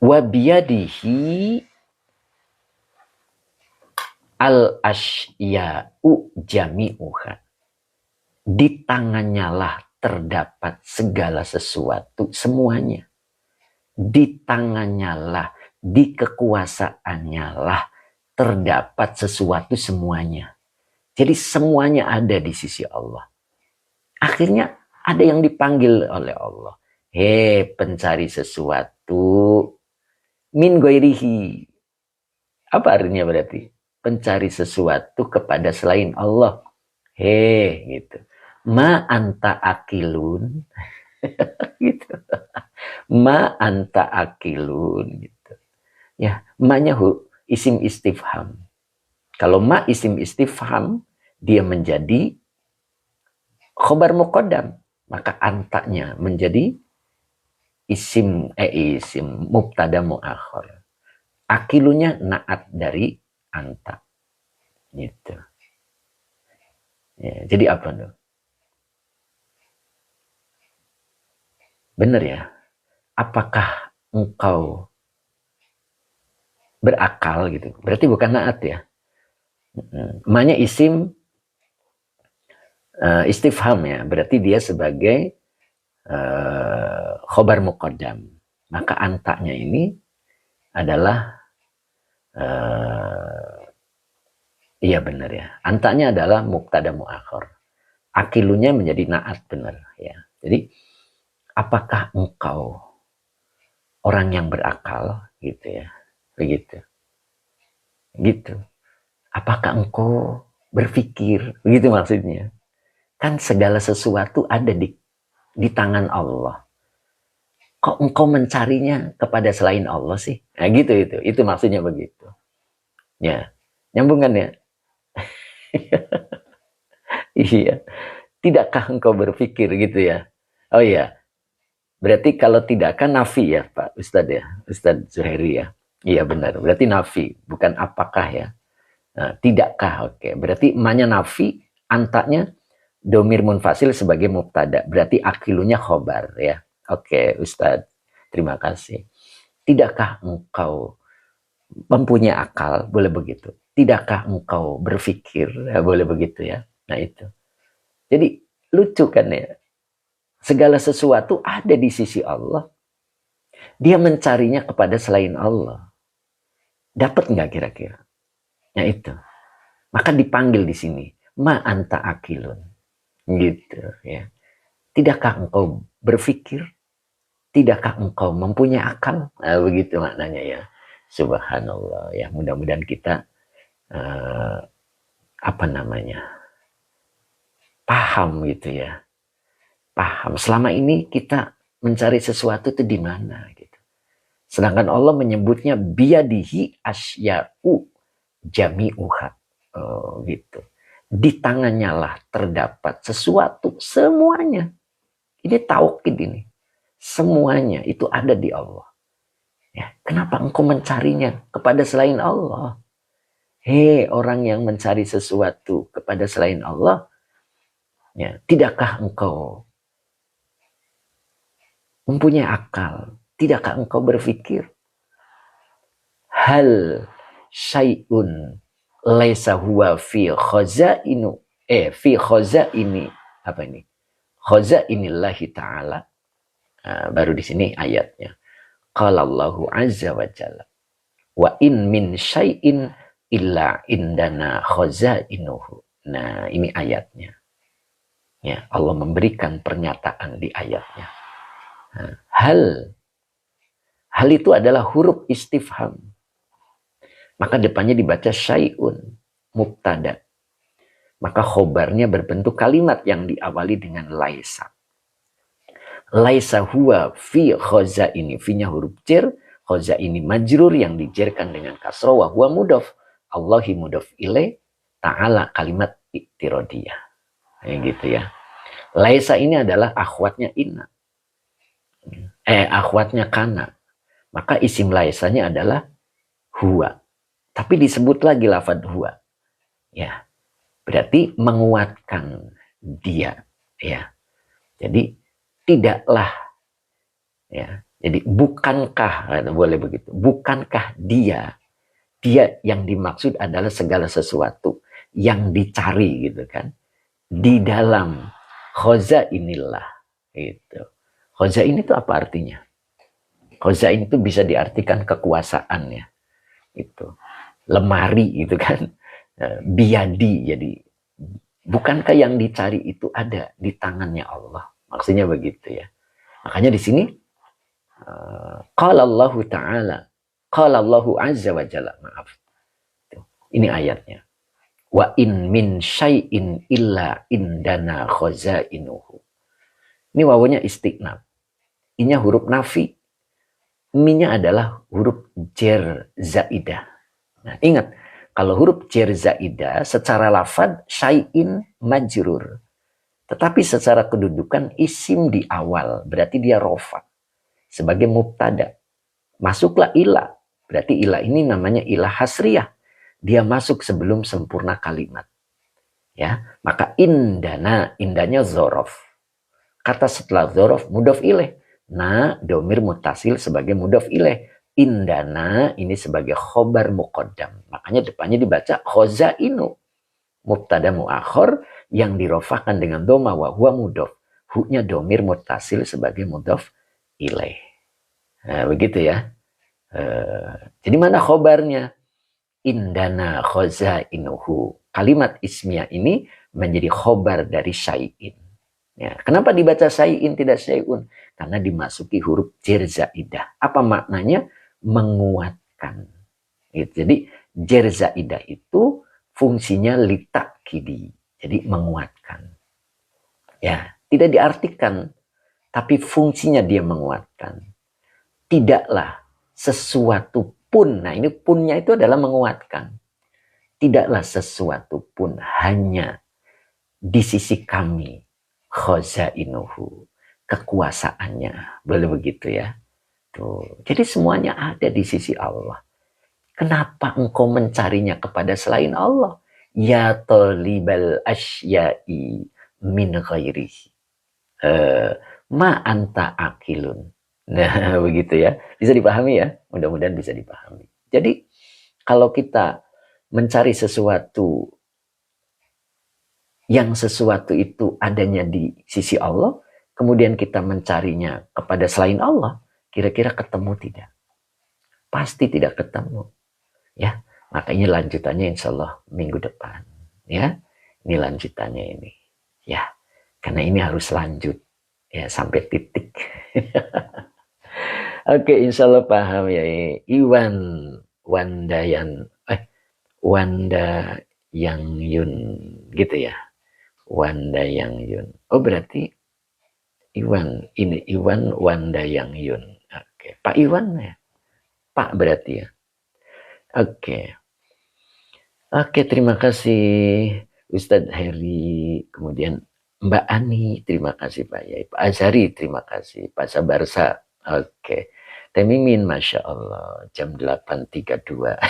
Wabiyadihi al-asya'u jami'uha. Di tangannya lah terdapat segala sesuatu, semuanya. Di tangannya lah, di kekuasaannya lah terdapat sesuatu semuanya. Jadi semuanya ada di sisi Allah. Akhirnya ada yang dipanggil oleh Allah. Hei pencari sesuatu min ghairihi. Apa artinya berarti? Pencari sesuatu kepada selain Allah. Hei gitu. Ma anta akilun. Gitu. Ma anta akilun gitu. Ya, ma-nya isim istifham. Kalau ma isim istifham, dia menjadi khobar muqaddam, maka antanya menjadi isim mubtada muakhir. Akilunya naat dari anta. Gitu. Ya, jadi apa tuh? Benar ya? Apakah engkau berakal gitu? Berarti bukan naat ya. Maknya isim istifham ya. Berarti dia sebagai khobar muqaddam. Maka antanya ini adalah iya benar ya. Antanya adalah mubtada muakhir. Akilunya menjadi naat benar ya. Jadi apakah engkau orang yang berakal gitu ya. Begitu. Gitu. Apakah engkau berpikir? Begitu maksudnya. Kan segala sesuatu ada di tangan Allah. Kok engkau mencarinya kepada selain Allah sih? Nah gitu itu. Itu maksudnya begitu. Ya. Nyambung kan ya? Iya. Tidakkah engkau berpikir gitu ya? Oh iya. Berarti kalau tidak kan nafi ya Pak Ustadz ya, Ustadz Zuhairi ya. Iya benar, berarti nafi, bukan apakah ya. Nah, tidakkah, oke. Berarti manya nafi, antaknya domir munfasil sebagai mubtada. Berarti akilunya khobar ya. Oke Ustadz, terima kasih. Tidakkah engkau mempunyai akal? Boleh begitu. Tidakkah engkau berpikir? Ya, boleh begitu ya. Nah itu. Jadi lucu kan ya. Segala sesuatu ada di sisi Allah. Dia mencarinya kepada selain Allah. Dapat nggak kira-kira? Ya itu. Maka dipanggil di sini. Ma anta akilun. Gitu ya. Tidakkah engkau berpikir? Tidakkah engkau mempunyai akal? Nah, begitu maknanya ya. Subhanallah ya. Mudah-mudahan kita paham gitu ya. Paham. Selama ini kita mencari sesuatu itu di mana gitu. Sedangkan Allah menyebutnya biyadihi asya'u jami'uha. Oh, gitu. Di tangannya lah terdapat sesuatu semuanya. Ini taukid ini. Semuanya itu ada di Allah. Ya, kenapa engkau mencarinya kepada selain Allah? Hei, orang yang mencari sesuatu kepada selain Allah, ya, tidakkah engkau mempunyai akal? Tidakkah engkau berpikir? Hal syai'un laisa huwa fi khazainu fi khazaini apa ini? Khazainillahi ta'ala. Baru di sini ayatnya. Qala Allahu azza wa jalla wa in min syai'in illa indana khazainuhu. Nah, ini ayatnya. Ya, Allah memberikan pernyataan di ayatnya. Nah, hal itu adalah huruf istifham. Maka depannya dibaca syai'un, mubtada. Maka khobarnya berbentuk kalimat yang diawali dengan laisa. Laisa huwa fi khoza ini. Fi-nya huruf jar, khoza ini majrur yang dijerkan dengan kasroh wa huwa mudhaf. Allahi mudhaf ilaih, ta'ala kalimat iktirodiyah. Ya gitu ya. Laisa ini adalah akhwatnya inna. Akhwatnya kana. Maka isim laisanya adalah huwa. Tapi disebut lagi lafad huwa. Ya. Berarti menguatkan dia. Ya. Jadi tidaklah. Ya. Jadi bukankah, boleh begitu. Bukankah dia yang dimaksud adalah segala sesuatu yang dicari gitu kan. Di dalam khoza inilah. Gitu. Khoza ini itu apa artinya? Khoza ini itu bisa diartikan kekuasaan ya. Itu. Lemari gitu kan. Biadi. Jadi bukankah yang dicari itu ada di tangannya Allah? Maksudnya begitu ya. Makanya di sini qala Allahu ta'ala, qala Allahu azza wa jalla, maaf. Ini ayatnya. Wa in min syai'in illa indana khazainuhu. Ini wawunya istiqnab. Inya huruf nafi. Mi-nya adalah huruf jer zaidah. Nah, ingat, kalau huruf jer zaidah secara lafad syai'in majrur. Tetapi secara kedudukan isim di awal, berarti dia rofa sebagai mubtada. Masuklah ilah, berarti ilah ini namanya ilah hasriyah. Dia masuk sebelum sempurna kalimat. Ya, maka indana, indanya zorof. Kata setelah zorof mudhof ilaih. Nah, domir mutasil sebagai mudhof ilaih. Indana ini sebagai khobar muqaddam. Makanya depannya dibaca khozainu. Mubtada muakhir yang dirofahkan dengan doma wa huwa mudhof. Hu-nya domir mutasil sebagai mudhof ilaih. Nah, begitu ya. Jadi mana khobarnya? Indana khazainuhu. Kalimat ismiyah ini menjadi khobar dari syai'in. Ya, kenapa dibaca syai'in tidak syai'un? Karena dimasuki huruf jer zaidah. Apa maknanya? Menguatkan. Gitu. Jadi jer zaidah itu fungsinya litakidi. Jadi menguatkan. Ya, tidak diartikan, tapi fungsinya dia menguatkan. Tidaklah sesuatu pun, nah ini punnya itu adalah menguatkan. Tidaklah sesuatu pun hanya di sisi kami khazainuhu. kekuasaannya. Boleh begitu ya. Tuh. Jadi semuanya ada di sisi Allah. Kenapa engkau mencarinya kepada selain Allah? Ya talibal asyai min ghairihi. Ma anta akilun. Nah, begitu ya. Bisa dipahami ya? Mudah-mudahan bisa dipahami. Jadi, kalau kita mencari sesuatu yang sesuatu itu adanya di sisi Allah, kemudian kita mencarinya kepada selain Allah, kira-kira ketemu tidak? Pasti tidak ketemu. Ya, makanya lanjutannya insya Allah minggu depan. Ya, ini lanjutannya ini. Ya, karena ini harus lanjut ya sampai titik. Oke, insya Allah paham ya. Iwan Wandayan, Wanda Yang Yun, gitu ya. Wanda Yang Yun. Oh berarti Iwan, ini Iwan Wanda Yang Yun. Oke, Pak Iwan ya. Pak berarti ya. Oke. Oke, terima kasih Ustadz Heri. Kemudian Mbak Ani, terima kasih Pak Yai. Pak Azhari, terima kasih. Pak Sabarsa, oke. Teh Mimin, Masya Allah, jam 8.32.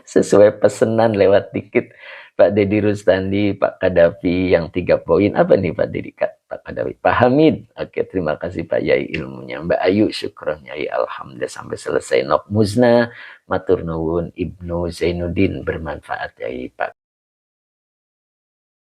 Sesuai pesanan lewat dikit. Pak Dedi Rustandi, Pak Kadafi, yang 3 poin. Apa nih Pak Dedi? Pak Kadafi. Pak Hamid, oke, terima kasih Pak Yai ilmunya. Mbak Ayu, syukron Yai, alhamdulillah sampai selesai. Nok Muzna, matur nuwun. Ibnu Zainuddin, bermanfaat Yai. Pak